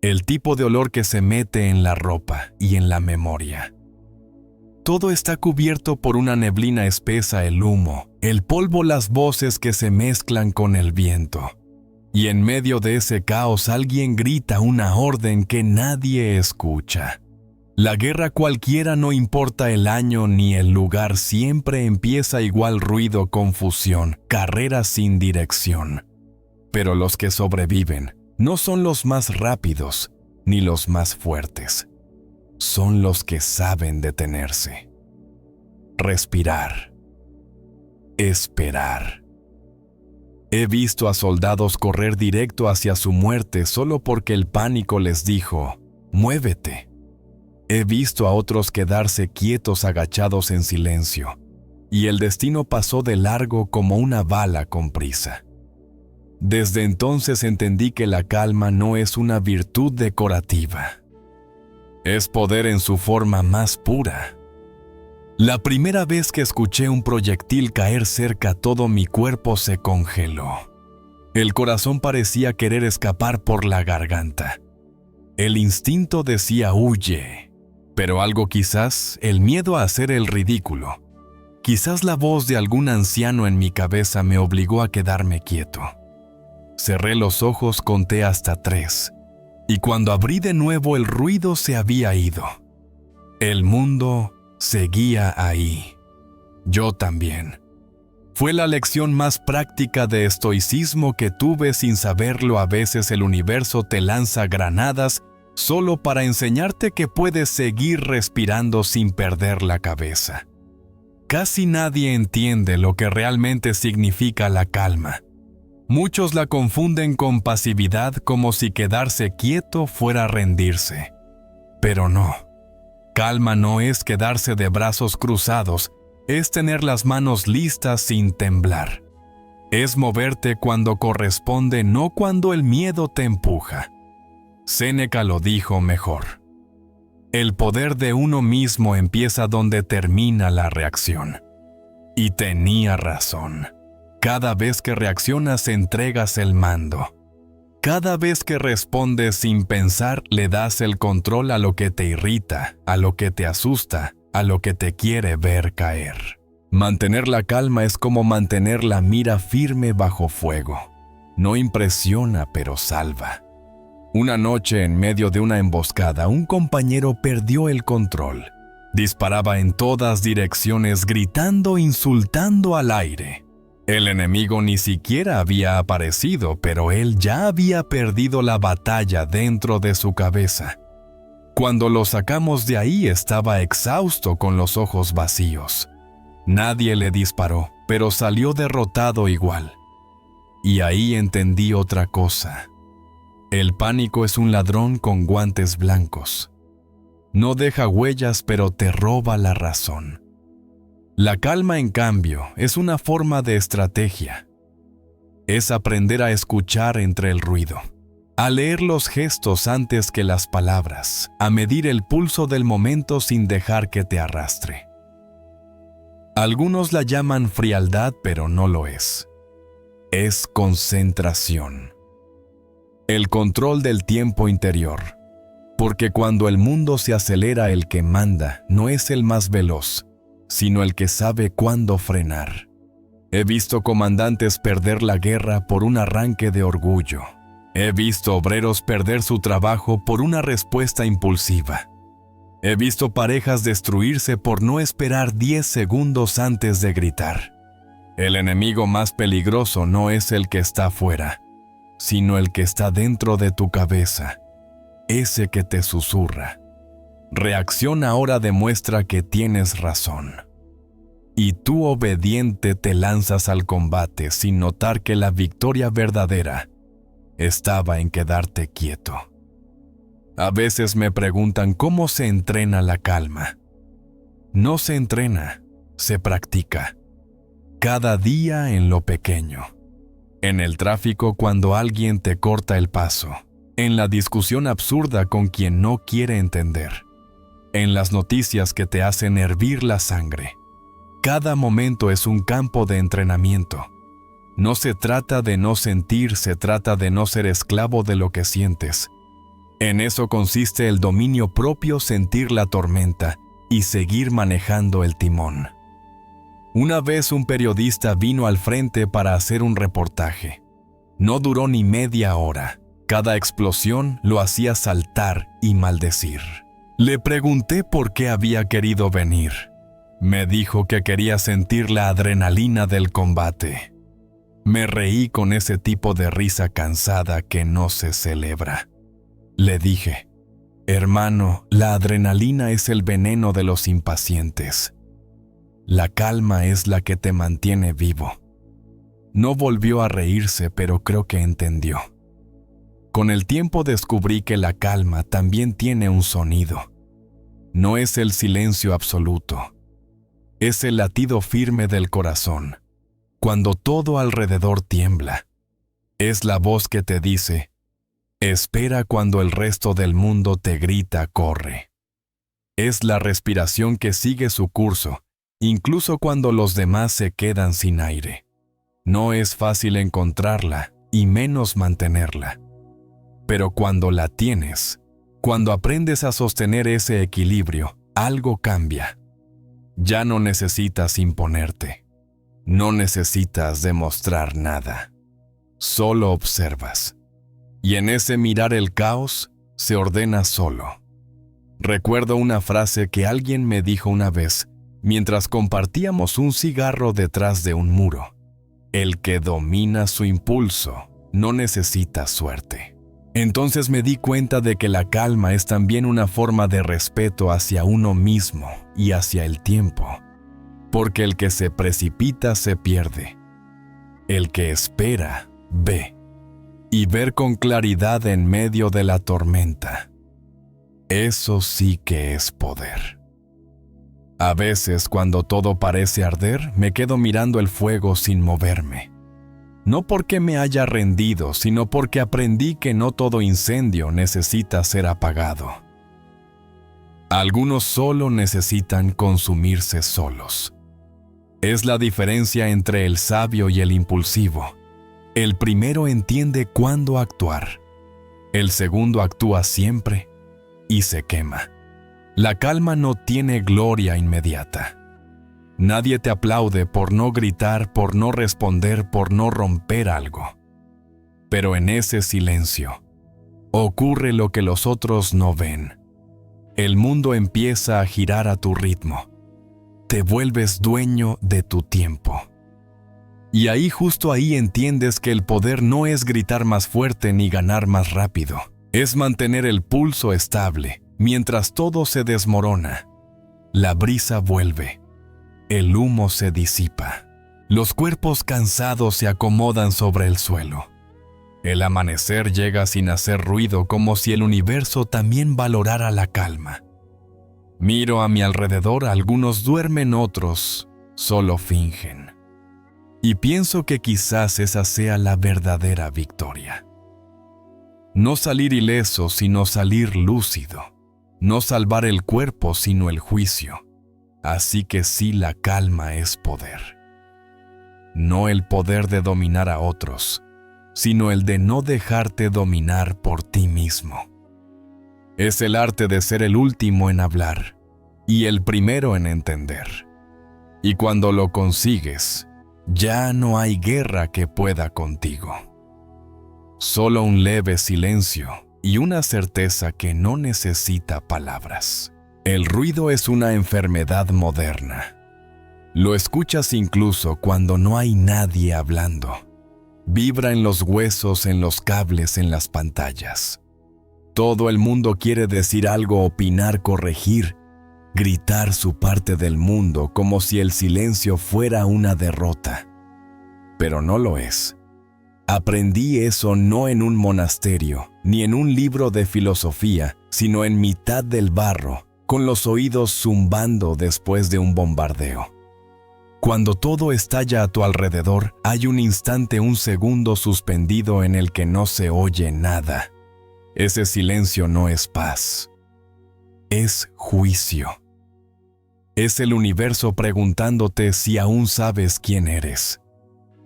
El tipo de olor que se mete en la ropa y en la memoria. Todo está cubierto por una neblina espesa: el humo, el polvo, las voces que se mezclan con el viento. Y en medio de ese caos alguien grita una orden que nadie escucha. La guerra cualquiera, no importa el año ni el lugar, siempre empieza igual: ruido, confusión, carrera sin dirección. Pero los que sobreviven no son los más rápidos ni los más fuertes. Son los que saben detenerse, respirar, esperar. He visto a soldados correr directo hacia su muerte solo porque el pánico les dijo: muévete. He visto a otros quedarse quietos, agachados en silencio, y el destino pasó de largo como una bala con prisa. Desde entonces entendí que la calma no es una virtud decorativa. Es poder en su forma más pura. La primera vez que escuché un proyectil caer cerca, todo mi cuerpo se congeló. El corazón parecía querer escapar por la garganta. El instinto decía: huye. Pero algo, quizás el miedo a hacer el ridículo, quizás la voz de algún anciano en mi cabeza, me obligó a quedarme quieto. Cerré los ojos, conté hasta 3, y cuando abrí de nuevo el ruido se había ido. El mundo seguía ahí. Yo también. Fue la lección más práctica de estoicismo que tuve sin saberlo. A veces el universo te lanza granadas solo para enseñarte que puedes seguir respirando sin perder la cabeza. Casi nadie entiende lo que realmente significa la calma. Muchos la confunden con pasividad, como si quedarse quieto fuera rendirse. Pero no. Calma no es quedarse de brazos cruzados, es tener las manos listas sin temblar. Es moverte cuando corresponde, no cuando el miedo te empuja. Séneca lo dijo mejor: el poder de uno mismo empieza donde termina la reacción. Y tenía razón. Cada vez que reaccionas, entregas el mando. Cada vez que respondes sin pensar, le das el control a lo que te irrita, a lo que te asusta, a lo que te quiere ver caer. Mantener la calma es como mantener la mira firme bajo fuego. No impresiona, pero salva. Una noche, en medio de una emboscada, un compañero perdió el control. Disparaba en todas direcciones, gritando, insultando al aire. El enemigo ni siquiera había aparecido, pero él ya había perdido la batalla dentro de su cabeza. Cuando lo sacamos de ahí, estaba exhausto, con los ojos vacíos. Nadie le disparó, pero salió derrotado igual. Y ahí entendí otra cosa. El pánico es un ladrón con guantes blancos. No deja huellas, pero te roba la razón. La calma, en cambio, es una forma de estrategia. Es aprender a escuchar entre el ruido, a leer los gestos antes que las palabras, a medir el pulso del momento sin dejar que te arrastre. Algunos la llaman frialdad, pero no lo es. Es concentración. El control del tiempo interior. Porque cuando el mundo se acelera, el que manda no es el más veloz, sino el que sabe cuándo frenar. He visto comandantes perder la guerra por un arranque de orgullo. He visto obreros perder su trabajo por una respuesta impulsiva. He visto parejas destruirse por no esperar 10 segundos antes de gritar. El enemigo más peligroso no es el que está afuera, sino el que está dentro de tu cabeza, ese que te susurra. Reacción ahora demuestra que tienes razón. Y tú, obediente, te lanzas al combate sin notar que la victoria verdadera estaba en quedarte quieto. A veces me preguntan cómo se entrena la calma. No se entrena, se practica. Cada día en lo pequeño. En el tráfico cuando alguien te corta el paso. En la discusión absurda con quien no quiere entender. En las noticias que te hacen hervir la sangre. Cada momento es un campo de entrenamiento. No se trata de no sentir, se trata de no ser esclavo de lo que sientes. En eso consiste el dominio propio, sentir la tormenta y seguir manejando el timón. Una vez un periodista vino al frente para hacer un reportaje. No duró ni media hora. Cada explosión lo hacía saltar y maldecir. Le pregunté por qué había querido venir. Me dijo que quería sentir la adrenalina del combate. Me reí con ese tipo de risa cansada que no se celebra. Le dije, hermano, la adrenalina es el veneno de los impacientes. La calma es la que te mantiene vivo. No volvió a reírse, pero creo que entendió. Con el tiempo descubrí que la calma también tiene un sonido. No es el silencio absoluto. Es el latido firme del corazón, cuando todo alrededor tiembla. Es la voz que te dice, espera cuando el resto del mundo te grita, corre. Es la respiración que sigue su curso, incluso cuando los demás se quedan sin aire. No es fácil encontrarla y menos mantenerla. Pero cuando la tienes, cuando aprendes a sostener ese equilibrio, algo cambia. Ya no necesitas imponerte. No necesitas demostrar nada. Solo observas. Y en ese mirar el caos, se ordena solo. Recuerdo una frase que alguien me dijo una vez, mientras compartíamos un cigarro detrás de un muro. El que domina su impulso no necesita suerte. Entonces me di cuenta de que la calma es también una forma de respeto hacia uno mismo y hacia el tiempo. Porque el que se precipita se pierde. El que espera, ve. Y ver con claridad en medio de la tormenta. Eso sí que es poder. A veces, cuando todo parece arder, me quedo mirando el fuego sin moverme. No porque me haya rendido, sino porque aprendí que no todo incendio necesita ser apagado. Algunos solo necesitan consumirse solos. Es la diferencia entre el sabio y el impulsivo. El primero entiende cuándo actuar. El segundo actúa siempre y se quema. La calma no tiene gloria inmediata. Nadie te aplaude por no gritar, por no responder, por no romper algo. Pero en ese silencio ocurre lo que los otros no ven. El mundo empieza a girar a tu ritmo. Te vuelves dueño de tu tiempo. Y ahí, justo ahí, entiendes que el poder no es gritar más fuerte ni ganar más rápido. Es mantener el pulso estable mientras todo se desmorona. La brisa vuelve. El humo se disipa. Los cuerpos cansados se acomodan sobre el suelo. El amanecer llega sin hacer ruido, como si el universo también valorara la calma. Miro a mi alrededor, algunos duermen, otros solo fingen. Y pienso que quizás esa sea la verdadera victoria. No salir ileso, sino salir lúcido. No salvar el cuerpo, sino el juicio. Así que sí, la calma es poder. No el poder de dominar a otros, sino el de no dejarte dominar por ti mismo. Es el arte de ser el último en hablar y el primero en entender. Y cuando lo consigues, ya no hay guerra que pueda contigo. Solo un leve silencio y una certeza que no necesita palabras. El ruido es una enfermedad moderna. Lo escuchas incluso cuando no hay nadie hablando. Vibra en los huesos, en los cables, en las pantallas. Todo el mundo quiere decir algo, opinar, corregir, gritar su parte del mundo como si el silencio fuera una derrota. Pero no lo es. Aprendí eso no en un monasterio, ni en un libro de filosofía, sino en mitad del barro, con los oídos zumbando después de un bombardeo. Cuando todo estalla a tu alrededor, hay un instante, un segundo suspendido en el que no se oye nada. Ese silencio no es paz, es juicio. Es el universo preguntándote si aún sabes quién eres.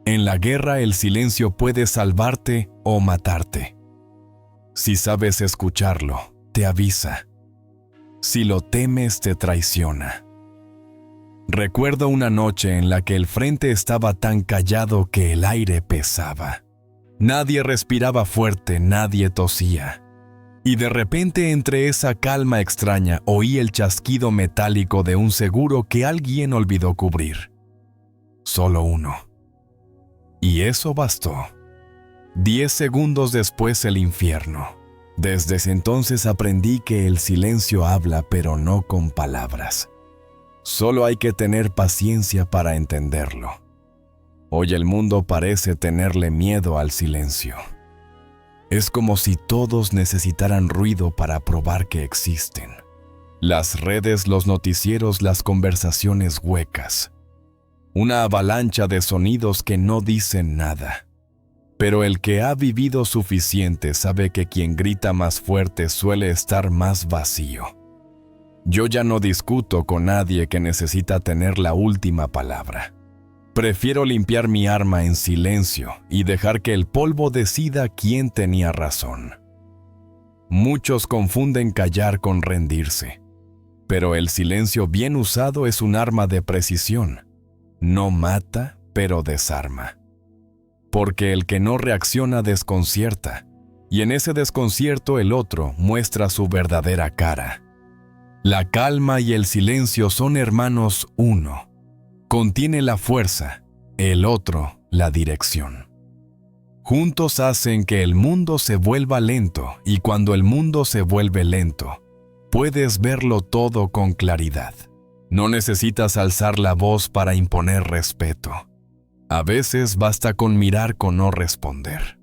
En la guerra el silencio puede salvarte o matarte. Si sabes escucharlo, te avisa. Si lo temes, te traiciona. Recuerdo una noche en la que el frente estaba tan callado que el aire pesaba. Nadie respiraba fuerte, nadie tosía. Y de repente, entre esa calma extraña, oí el chasquido metálico de un seguro que alguien olvidó cubrir. Solo uno. Y eso bastó. 10 segundos después, el infierno. Desde ese entonces aprendí que el silencio habla, pero no con palabras. Solo hay que tener paciencia para entenderlo. Hoy el mundo parece tenerle miedo al silencio. Es como si todos necesitaran ruido para probar que existen. Las redes, los noticieros, las conversaciones huecas. Una avalancha de sonidos que no dicen nada. Pero el que ha vivido suficiente sabe que quien grita más fuerte suele estar más vacío. Yo ya no discuto con nadie que necesita tener la última palabra. Prefiero limpiar mi arma en silencio y dejar que el polvo decida quién tenía razón. Muchos confunden callar con rendirse, pero el silencio bien usado es un arma de precisión. No mata, pero desarma. Porque el que no reacciona desconcierta, y en ese desconcierto el otro muestra su verdadera cara. La calma y el silencio son hermanos uno. Contiene la fuerza, el otro la dirección. Juntos hacen que el mundo se vuelva lento, y cuando el mundo se vuelve lento, puedes verlo todo con claridad. No necesitas alzar la voz para imponer respeto. A veces basta con mirar con no responder.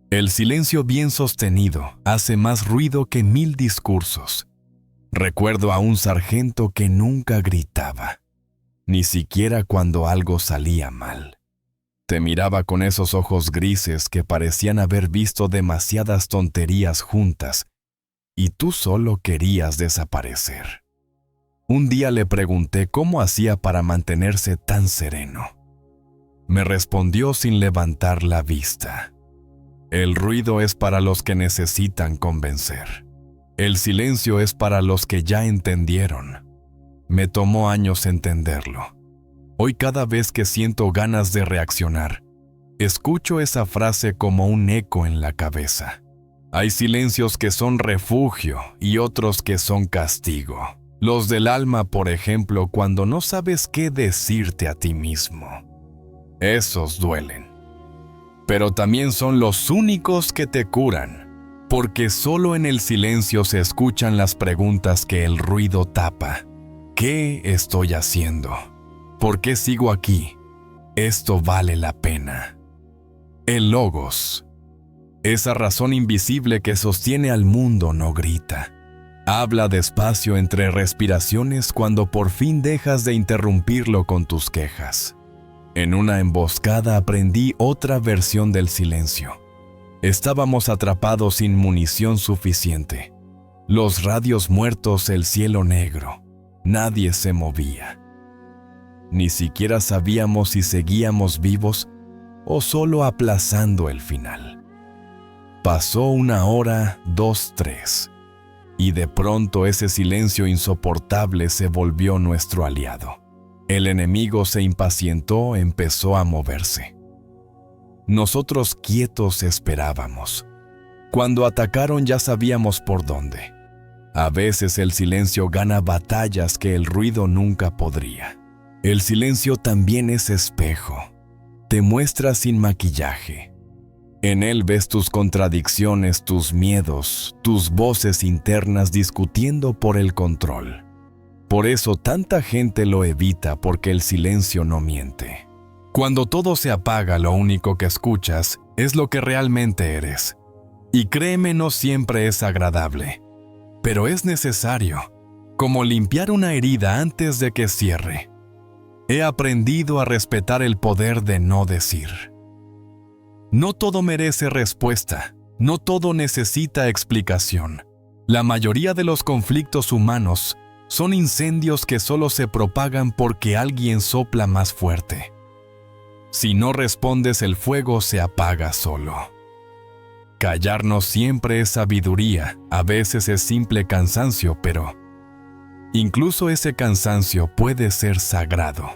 El silencio bien sostenido hace más ruido que 1000 discursos. Recuerdo a un sargento que nunca gritaba, ni siquiera cuando algo salía mal. Te miraba con esos ojos grises que parecían haber visto demasiadas tonterías juntas, y tú solo querías desaparecer. Un día le pregunté cómo hacía para mantenerse tan sereno. Me respondió sin levantar la vista. El ruido es para los que necesitan convencer. El silencio es para los que ya entendieron. Me tomó años entenderlo. Hoy cada vez que siento ganas de reaccionar, escucho esa frase como un eco en la cabeza. Hay silencios que son refugio y otros que son castigo. Los del alma, por ejemplo, cuando no sabes qué decirte a ti mismo. Esos duelen. Pero también son los únicos que te curan, porque solo en el silencio se escuchan las preguntas que el ruido tapa. ¿Qué estoy haciendo? ¿Por qué sigo aquí? Esto vale la pena. El logos. Esa razón invisible que sostiene al mundo no grita. Habla despacio entre respiraciones cuando por fin dejas de interrumpirlo con tus quejas. En una emboscada aprendí otra versión del silencio. Estábamos atrapados sin munición suficiente. Los radios muertos, el cielo negro. Nadie se movía. Ni siquiera sabíamos si seguíamos vivos o solo aplazando el final. Pasó 1 hora, 2, 3. Y de pronto ese silencio insoportable se volvió nuestro aliado. El enemigo se impacientó, empezó a moverse. Nosotros quietos esperábamos. Cuando atacaron ya sabíamos por dónde. A veces el silencio gana batallas que el ruido nunca podría. El silencio también es espejo. Te muestra sin maquillaje, En él ves tus contradicciones, tus miedos, tus voces internas discutiendo por el control. Por eso tanta gente lo evita, porque el silencio no miente. Cuando todo se apaga, lo único que escuchas es lo que realmente eres. Y créeme, no siempre es agradable, pero es necesario, como limpiar una herida antes de que cierre. He aprendido a respetar el poder de no decir. No todo merece respuesta, no todo necesita explicación. La mayoría de los conflictos humanos son incendios que solo se propagan porque alguien sopla más fuerte. Si no respondes, el fuego se apaga solo. Callar no siempre es sabiduría, a veces es simple cansancio, pero incluso ese cansancio puede ser sagrado.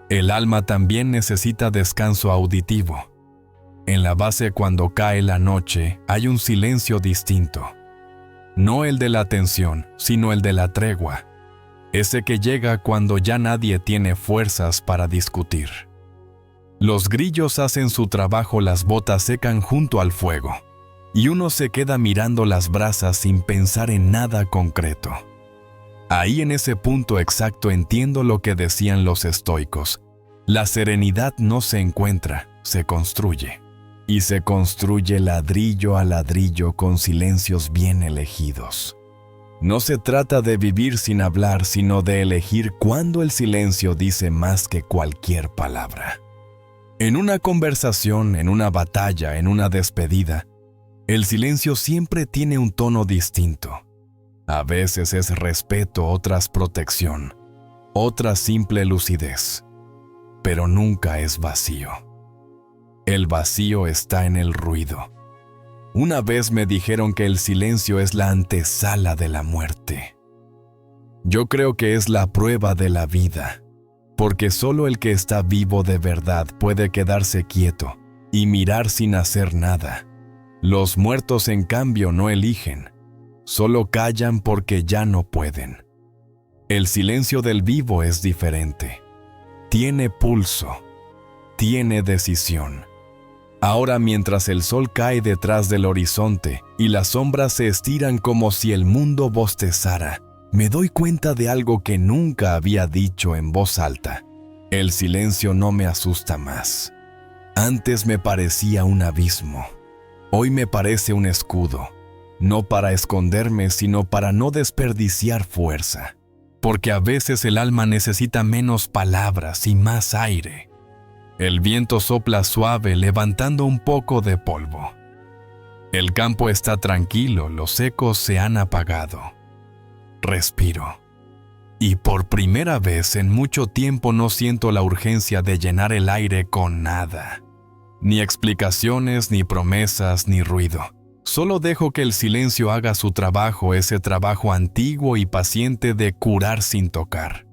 El alma también necesita descanso auditivo. En la base, cuando cae la noche, hay un silencio distinto. No el de la tensión, sino el de la tregua. Ese que llega cuando ya nadie tiene fuerzas para discutir. Los grillos hacen su trabajo, las botas secan junto al fuego, y uno se queda mirando las brasas sin pensar en nada concreto. Ahí, en ese punto exacto, entiendo lo que decían los estoicos. La serenidad no se encuentra, se construye. Y se construye ladrillo a ladrillo con silencios bien elegidos. No se trata de vivir sin hablar, sino de elegir cuándo el silencio dice más que cualquier palabra. En una conversación, en una batalla, en una despedida, el silencio siempre tiene un tono distinto. A veces es respeto, otras protección, otras simple lucidez, pero nunca es vacío. El vacío está en el ruido. Una vez me dijeron que el silencio es la antesala de la muerte. Yo creo que es la prueba de la vida, porque solo el que está vivo de verdad puede quedarse quieto y mirar sin hacer nada. Los muertos, en cambio, no eligen, solo callan porque ya no pueden. El silencio del vivo es diferente. Tiene pulso, tiene decisión. Ahora, mientras el sol cae detrás del horizonte y las sombras se estiran como si el mundo bostezara, me doy cuenta de algo que nunca había dicho en voz alta. El silencio no me asusta más. Antes me parecía un abismo. Hoy me parece un escudo, no para esconderme, sino para no desperdiciar fuerza. Porque a veces el alma necesita menos palabras y más aire. El viento sopla suave, levantando un poco de polvo. El campo está tranquilo, los ecos se han apagado. Respiro. Y por primera vez en mucho tiempo no siento la urgencia de llenar el aire con nada. Ni explicaciones, ni promesas, ni ruido. Solo dejo que el silencio haga su trabajo, ese trabajo antiguo y paciente de curar sin tocar.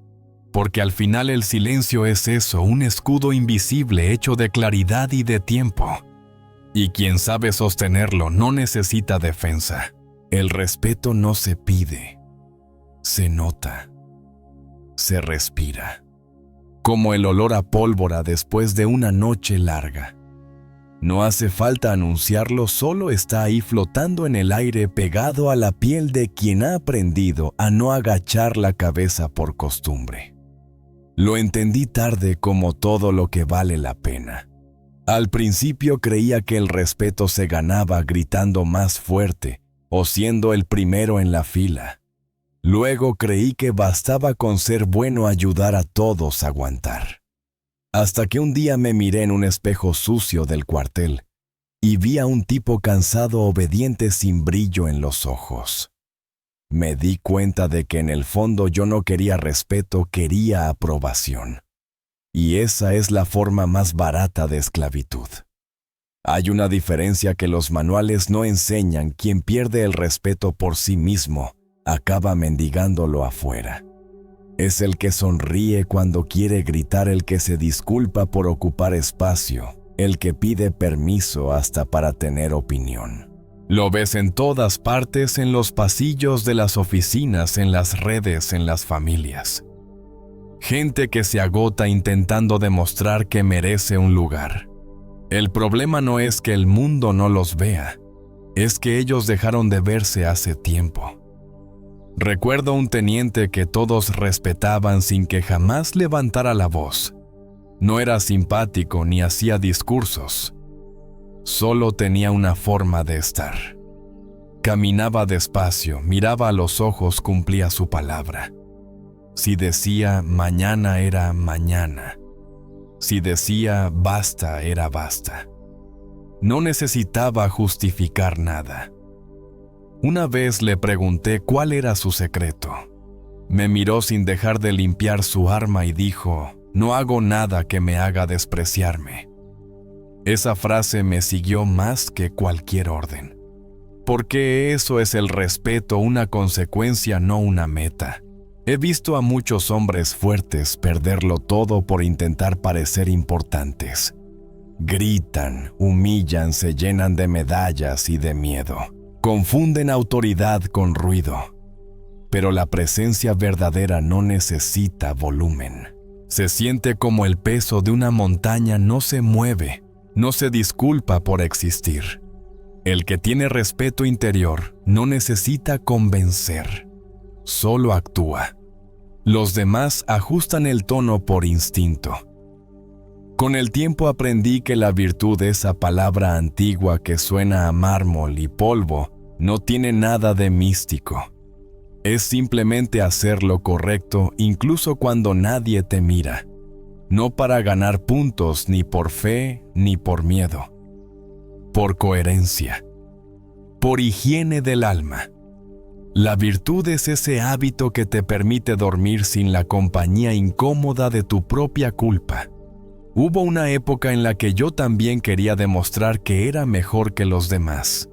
Porque al final el silencio es eso, un escudo invisible hecho de claridad y de tiempo. Y quien sabe sostenerlo no necesita defensa. El respeto no se pide, se nota, se respira. Como el olor a pólvora después de una noche larga. No hace falta anunciarlo, solo está ahí flotando en el aire, pegado a la piel de quien ha aprendido a no agachar la cabeza por costumbre. Lo entendí tarde, como todo lo que vale la pena. Al principio creía que el respeto se ganaba gritando más fuerte o siendo el primero en la fila. Luego creí que bastaba con ser bueno ayudar a todos a aguantar. Hasta que un día me miré en un espejo sucio del cuartel y vi a un tipo cansado, obediente, sin brillo en los ojos. Me di cuenta de que en el fondo yo no quería respeto, quería aprobación. Y esa es la forma más barata de esclavitud. Hay una diferencia que los manuales no enseñan: quien pierde el respeto por sí mismo acaba mendigándolo afuera. Es el que sonríe cuando quiere gritar, el que se disculpa por ocupar espacio, el que pide permiso hasta para tener opinión. Lo ves en todas partes, en los pasillos de las oficinas, en las redes, en las familias. Gente que se agota intentando demostrar que merece un lugar. El problema no es que el mundo no los vea, es que ellos dejaron de verse hace tiempo. Recuerdo un teniente que todos respetaban sin que jamás levantara la voz. No era simpático ni hacía discursos. Solo tenía una forma de estar. Caminaba despacio, miraba a los ojos, cumplía su palabra. Si decía mañana era mañana. Si decía basta era basta. No necesitaba justificar nada. Una vez le pregunté cuál era su secreto. Me miró sin dejar de limpiar su arma y dijo: no hago nada que me haga despreciarme. Esa frase me siguió más que cualquier orden. Porque eso es el respeto, una consecuencia, no una meta. He visto a muchos hombres fuertes perderlo todo por intentar parecer importantes. Gritan, humillan, se llenan de medallas y de miedo. Confunden autoridad con ruido. Pero la presencia verdadera no necesita volumen. Se siente como el peso de una montaña, no se mueve, no se disculpa por existir. El que tiene respeto interior no necesita convencer, solo actúa. Los demás ajustan el tono por instinto. Con el tiempo aprendí que la virtud de esa palabra antigua que suena a mármol y polvo no tiene nada de místico. Es simplemente hacer lo correcto incluso cuando nadie te mira. No para ganar puntos, ni por fe, ni por miedo. Por coherencia. Por higiene del alma. La virtud es ese hábito que te permite dormir sin la compañía incómoda de tu propia culpa. Hubo una época en la que yo también quería demostrar que era mejor que los demás.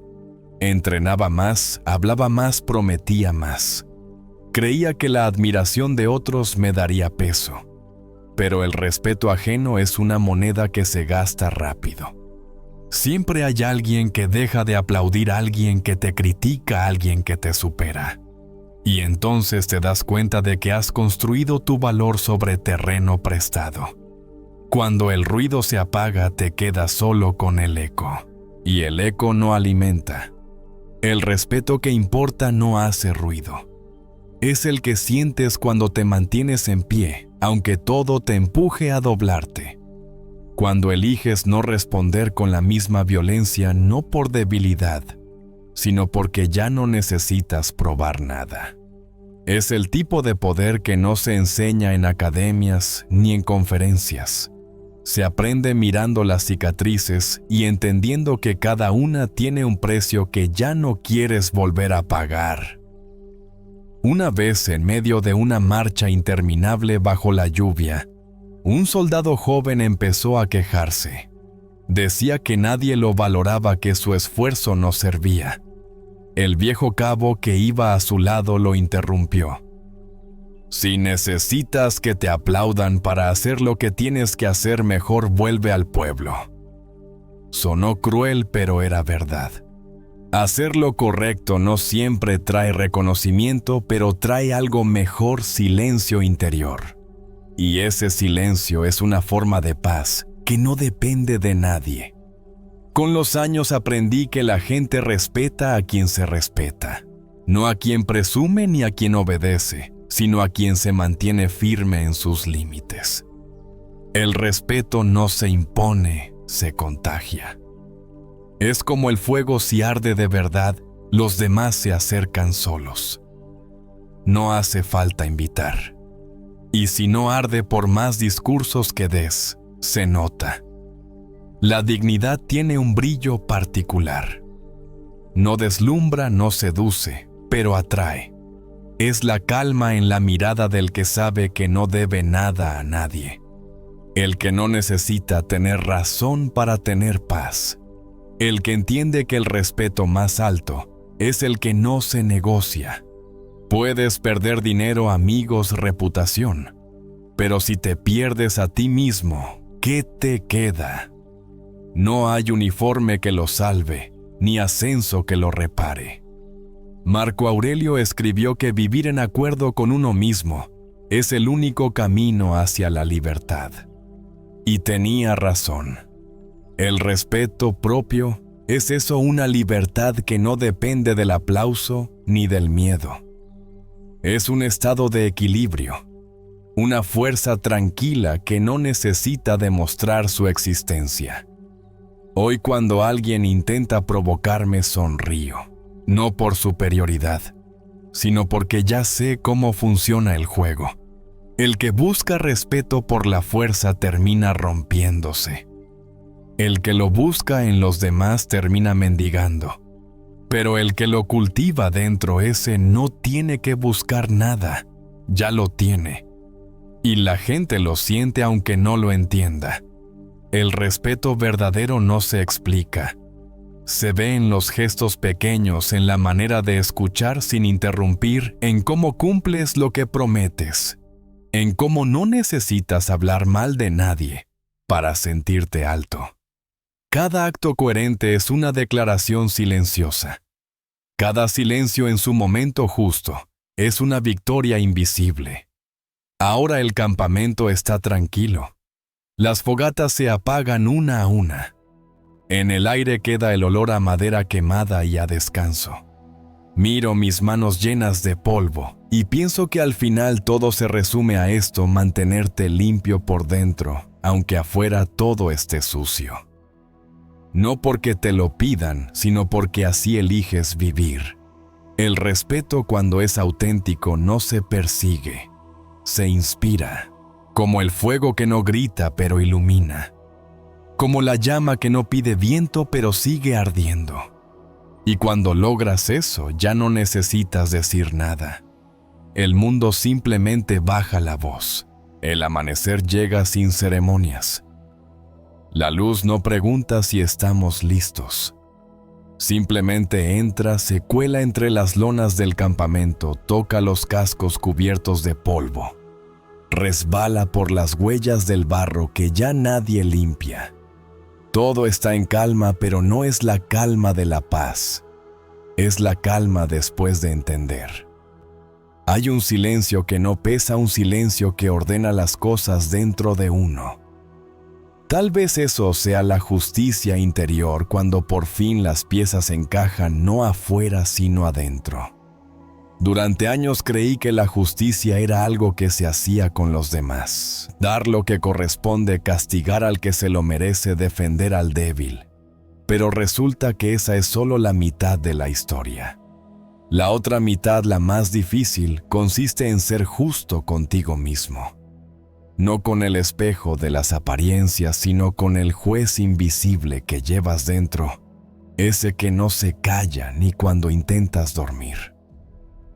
Entrenaba más, hablaba más, prometía más. Creía que la admiración de otros me daría peso. Pero el respeto ajeno es una moneda que se gasta rápido. Siempre hay alguien que deja de aplaudir a alguien que te critica, a alguien que te supera. Y entonces te das cuenta de que has construido tu valor sobre terreno prestado. Cuando el ruido se apaga, te quedas solo con el eco. Y el eco no alimenta. El respeto que importa no hace ruido. Es el que sientes cuando te mantienes en pie, aunque todo te empuje a doblarte. Cuando eliges no responder con la misma violencia, no por debilidad, sino porque ya no necesitas probar nada. Es el tipo de poder que no se enseña en academias ni en conferencias. Se aprende mirando las cicatrices y entendiendo que cada una tiene un precio que ya no quieres volver a pagar. Una vez, en medio de una marcha interminable bajo la lluvia, un soldado joven empezó a quejarse. Decía que nadie lo valoraba, que su esfuerzo no servía. El viejo cabo que iba a su lado lo interrumpió. Si necesitas que te aplaudan para hacer lo que tienes que hacer, mejor vuelve al pueblo. Sonó cruel, pero era verdad. Hacer lo correcto no siempre trae reconocimiento, pero trae algo mejor: silencio interior. Y ese silencio es una forma de paz que no depende de nadie. Con los años aprendí que la gente respeta a quien se respeta, no a quien presume ni a quien obedece, sino a quien se mantiene firme en sus límites. El respeto no se impone, se contagia. Es como el fuego: si arde de verdad, los demás se acercan solos. No hace falta invitar. Y si no arde, por más discursos que des, se nota. La dignidad tiene un brillo particular. No deslumbra, no seduce, pero atrae. Es la calma en la mirada del que sabe que no debe nada a nadie. El que no necesita tener razón para tener paz. El que entiende que el respeto más alto es el que no se negocia. Puedes perder dinero, amigos, reputación, pero si te pierdes a ti mismo, ¿qué te queda? No hay uniforme que lo salve, ni ascenso que lo repare. Marco Aurelio escribió que vivir en acuerdo con uno mismo es el único camino hacia la libertad. Y tenía razón. El respeto propio es eso, una libertad que no depende del aplauso ni del miedo. Es un estado de equilibrio, una fuerza tranquila que no necesita demostrar su existencia. Hoy cuando alguien intenta provocarme sonrío, no por superioridad, sino porque ya sé cómo funciona el juego. El que busca respeto por la fuerza termina rompiéndose. El que lo busca en los demás termina mendigando. Pero el que lo cultiva dentro, ese no tiene que buscar nada, ya lo tiene. Y la gente lo siente aunque no lo entienda. El respeto verdadero no se explica. Se ve en los gestos pequeños, en la manera de escuchar sin interrumpir, en cómo cumples lo que prometes, en cómo no necesitas hablar mal de nadie para sentirte alto. Cada acto coherente es una declaración silenciosa. Cada silencio en su momento justo es una victoria invisible. Ahora el campamento está tranquilo. Las fogatas se apagan una a una. En el aire queda el olor a madera quemada y a descanso. Miro mis manos llenas de polvo y pienso que al final todo se resume a esto: mantenerte limpio por dentro, aunque afuera todo esté sucio. No porque te lo pidan, sino porque así eliges vivir. El respeto, cuando es auténtico, no se persigue, se inspira. Como el fuego que no grita pero ilumina. Como la llama que no pide viento pero sigue ardiendo. Y cuando logras eso, ya no necesitas decir nada. El mundo simplemente baja la voz. El amanecer llega sin ceremonias. La luz no pregunta si estamos listos. Simplemente entra, se cuela entre las lonas del campamento, toca los cascos cubiertos de polvo. Resbala por las huellas del barro que ya nadie limpia. Todo está en calma, pero no es la calma de la paz. Es la calma después de entender. Hay un silencio que no pesa, un silencio que ordena las cosas dentro de uno. Tal vez eso sea la justicia interior, cuando por fin las piezas encajan no afuera sino adentro. Durante años creí que la justicia era algo que se hacía con los demás. Dar lo que corresponde, castigar al que se lo merece, defender al débil. Pero resulta que esa es solo la mitad de la historia. La otra mitad, la más difícil, consiste en ser justo contigo mismo. No con el espejo de las apariencias, sino con el juez invisible que llevas dentro, ese que no se calla ni cuando intentas dormir.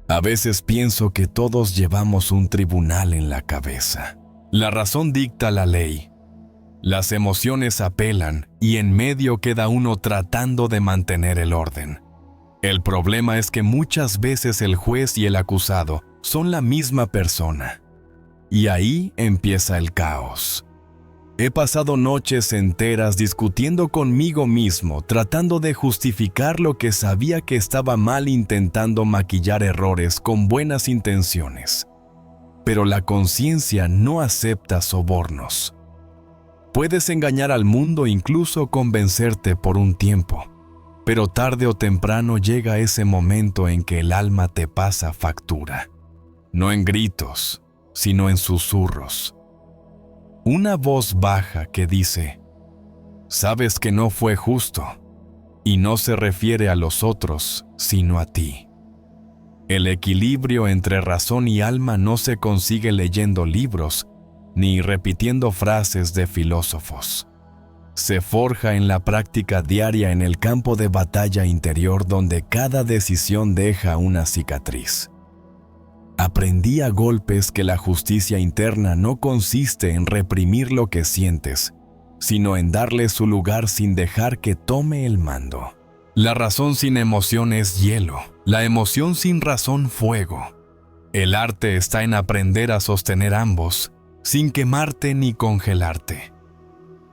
A veces pienso que todos llevamos un tribunal en la cabeza. La razón dicta la ley. Las emociones apelan y en medio queda uno tratando de mantener el orden. El problema es que muchas veces el juez y el acusado son la misma persona. Y ahí empieza el caos. He pasado noches enteras discutiendo conmigo mismo, tratando de justificar lo que sabía que estaba mal, intentando maquillar errores con buenas intenciones. Pero la conciencia no acepta sobornos. Puedes engañar al mundo, incluso convencerte por un tiempo, pero tarde o temprano llega ese momento en que el alma te pasa factura. No en gritos, sino en susurros. Una voz baja que dice: sabes que no fue justo, y no se refiere a los otros, sino a ti. El equilibrio entre razón y alma no se consigue leyendo libros, ni repitiendo frases de filósofos. Se forja en la práctica diaria, en el campo de batalla interior donde cada decisión deja una cicatriz. Aprendí a golpes que la justicia interna no consiste en reprimir lo que sientes, sino en darle su lugar sin dejar que tome el mando. La razón sin emoción es hielo, la emoción sin razón fuego. El arte está en aprender a sostener ambos, sin quemarte ni congelarte.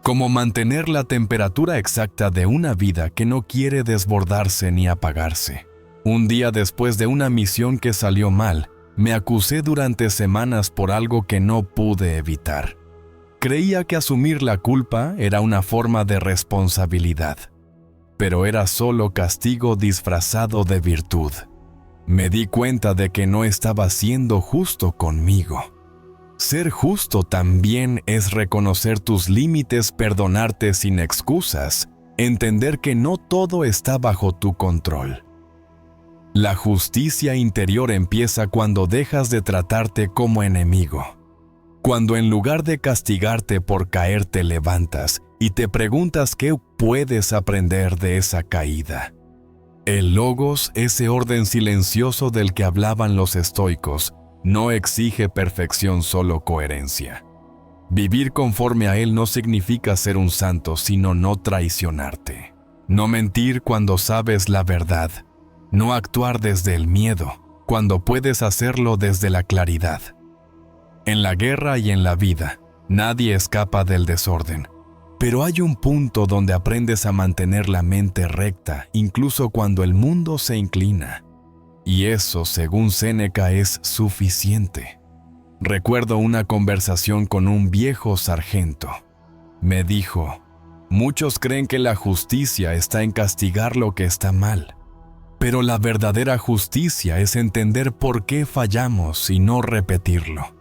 Como mantener la temperatura exacta de una vida que no quiere desbordarse ni apagarse. Un día después de una misión que salió mal, me acusé durante semanas por algo que no pude evitar. Creía que asumir la culpa era una forma de responsabilidad, pero era solo castigo disfrazado de virtud. Me di cuenta de que no estaba siendo justo conmigo. Ser justo también es reconocer tus límites, perdonarte sin excusas, entender que no todo está bajo tu control. La justicia interior empieza cuando dejas de tratarte como enemigo. Cuando en lugar de castigarte por caer te levantas y te preguntas qué puedes aprender de esa caída. El logos, ese orden silencioso del que hablaban los estoicos, no exige perfección, solo coherencia. Vivir conforme a él no significa ser un santo, sino no traicionarte. No mentir cuando sabes la verdad. No actuar desde el miedo, cuando puedes hacerlo desde la claridad. En la guerra y en la vida, nadie escapa del desorden. Pero hay un punto donde aprendes a mantener la mente recta, incluso cuando el mundo se inclina. Y eso, según Séneca, es suficiente. Recuerdo una conversación con un viejo sargento. Me dijo, muchos creen que la justicia está en castigar lo que está mal. Pero la verdadera justicia es entender por qué fallamos y no repetirlo.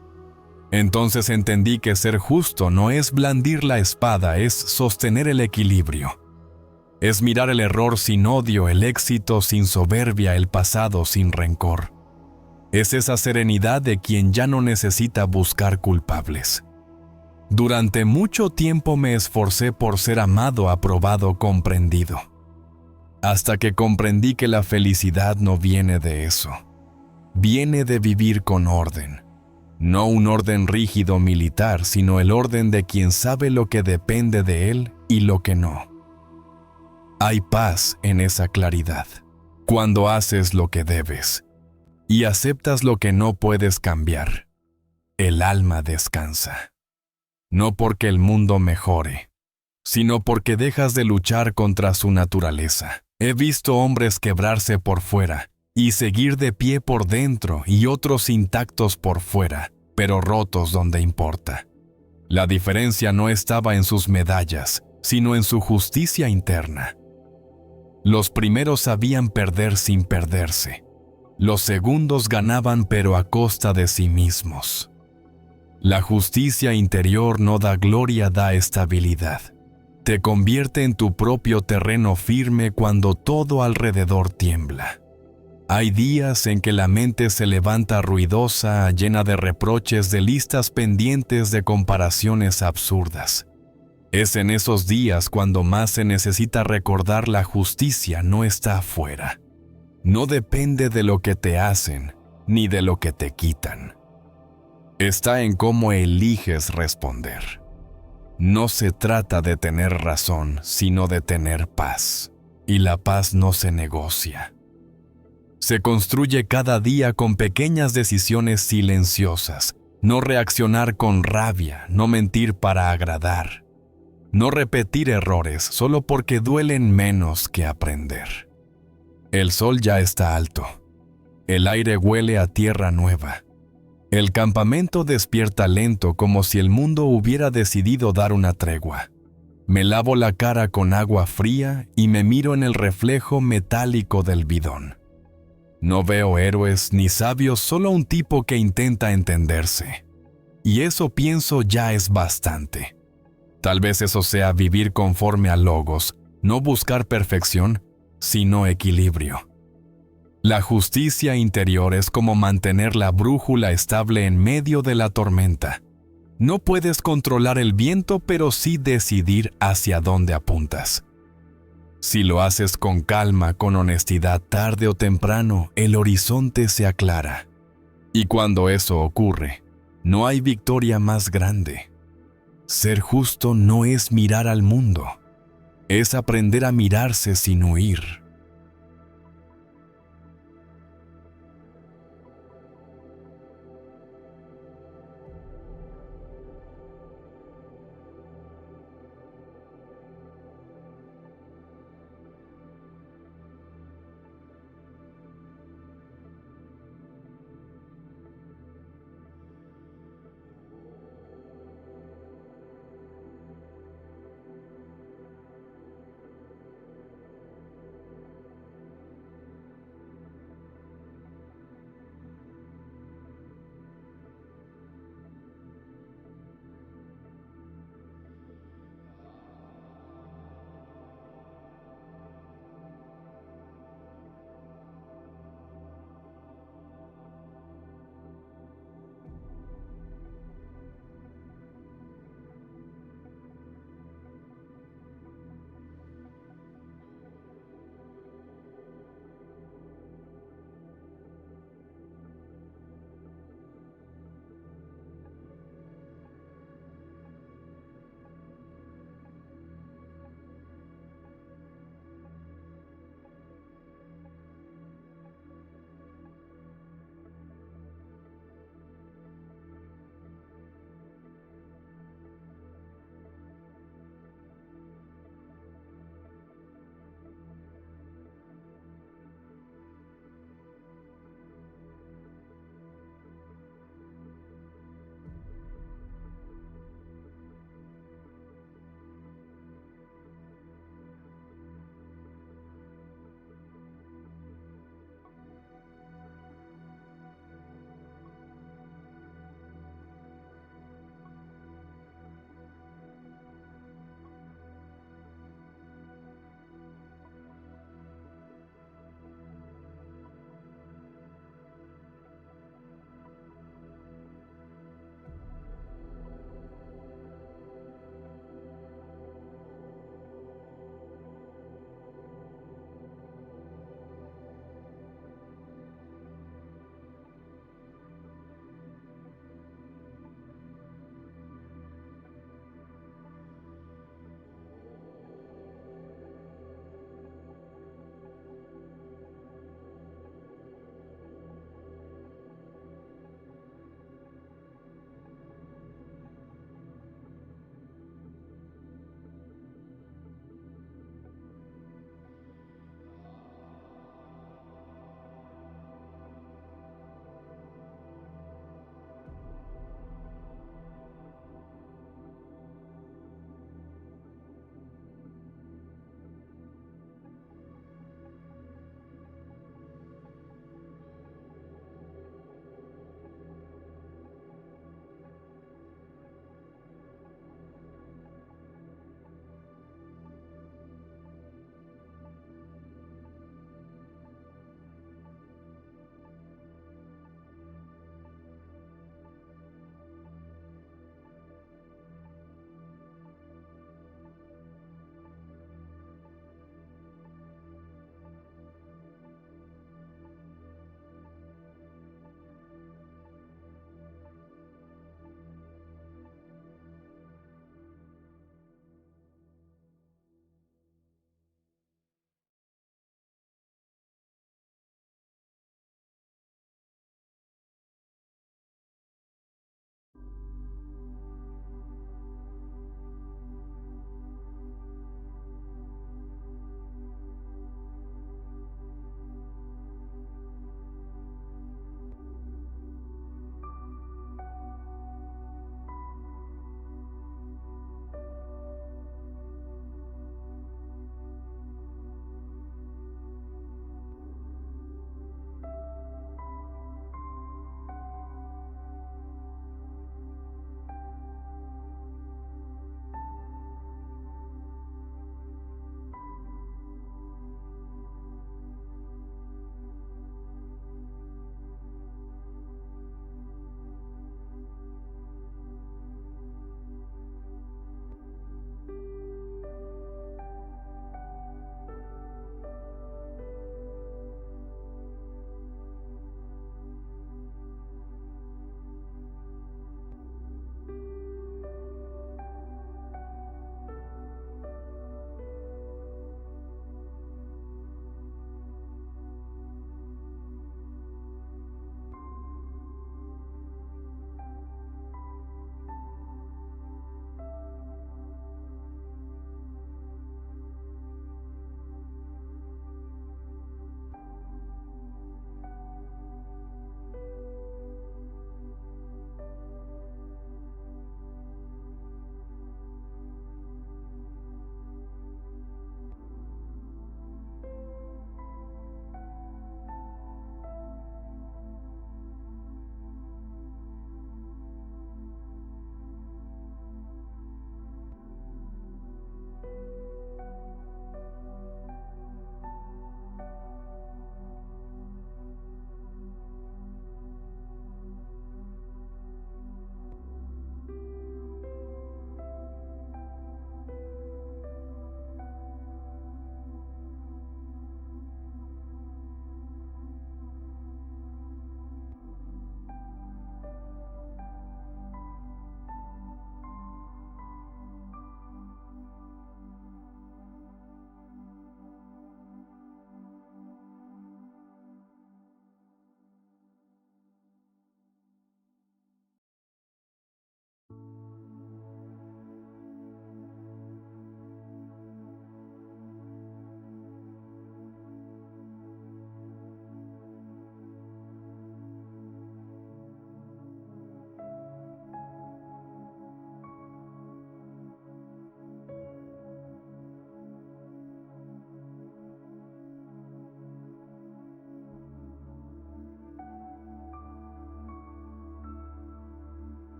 Entonces entendí que ser justo no es blandir la espada, es sostener el equilibrio. Es mirar el error sin odio, el éxito sin soberbia, el pasado sin rencor. Es esa serenidad de quien ya no necesita buscar culpables. Durante mucho tiempo me esforcé por ser amado, aprobado, comprendido. Hasta que comprendí que la felicidad no viene de eso. Viene de vivir con orden. No un orden rígido militar, sino el orden de quien sabe lo que depende de él y lo que no. Hay paz en esa claridad, cuando haces lo que debes y aceptas lo que no puedes cambiar. El alma descansa. No porque el mundo mejore, sino porque dejas de luchar contra su naturaleza. He visto hombres quebrarse por fuera y seguir de pie por dentro, y otros intactos por fuera, pero rotos donde importa. La diferencia no estaba en sus medallas, sino en su justicia interna. Los primeros sabían perder sin perderse. Los segundos ganaban, pero a costa de sí mismos. La justicia interior no da gloria, da estabilidad. Te convierte en tu propio terreno firme cuando todo alrededor tiembla. Hay días en que la mente se levanta ruidosa, llena de reproches, de listas pendientes, de comparaciones absurdas. Es en esos días cuando más se necesita recordar: la justicia no está afuera. No depende de lo que te hacen, ni de lo que te quitan. Está en cómo eliges responder. No se trata de tener razón, sino de tener paz. Y la paz no se negocia. Se construye cada día con pequeñas decisiones silenciosas. No reaccionar con rabia, no mentir para agradar. No repetir errores solo porque duelen menos que aprender. El sol ya está alto. El aire huele a tierra nueva. El campamento despierta lento, como si el mundo hubiera decidido dar una tregua. Me lavo la cara con agua fría y me miro en el reflejo metálico del bidón. No veo héroes ni sabios, solo un tipo que intenta entenderse. Y eso, pienso, ya es bastante. Tal vez eso sea vivir conforme a logos, no buscar perfección, sino equilibrio. La justicia interior es como mantener la brújula estable en medio de la tormenta. No puedes controlar el viento, pero sí decidir hacia dónde apuntas. Si lo haces con calma, con honestidad, tarde o temprano, el horizonte se aclara. Y cuando eso ocurre, no hay victoria más grande. Ser justo no es mirar al mundo, es aprender a mirarse sin huir.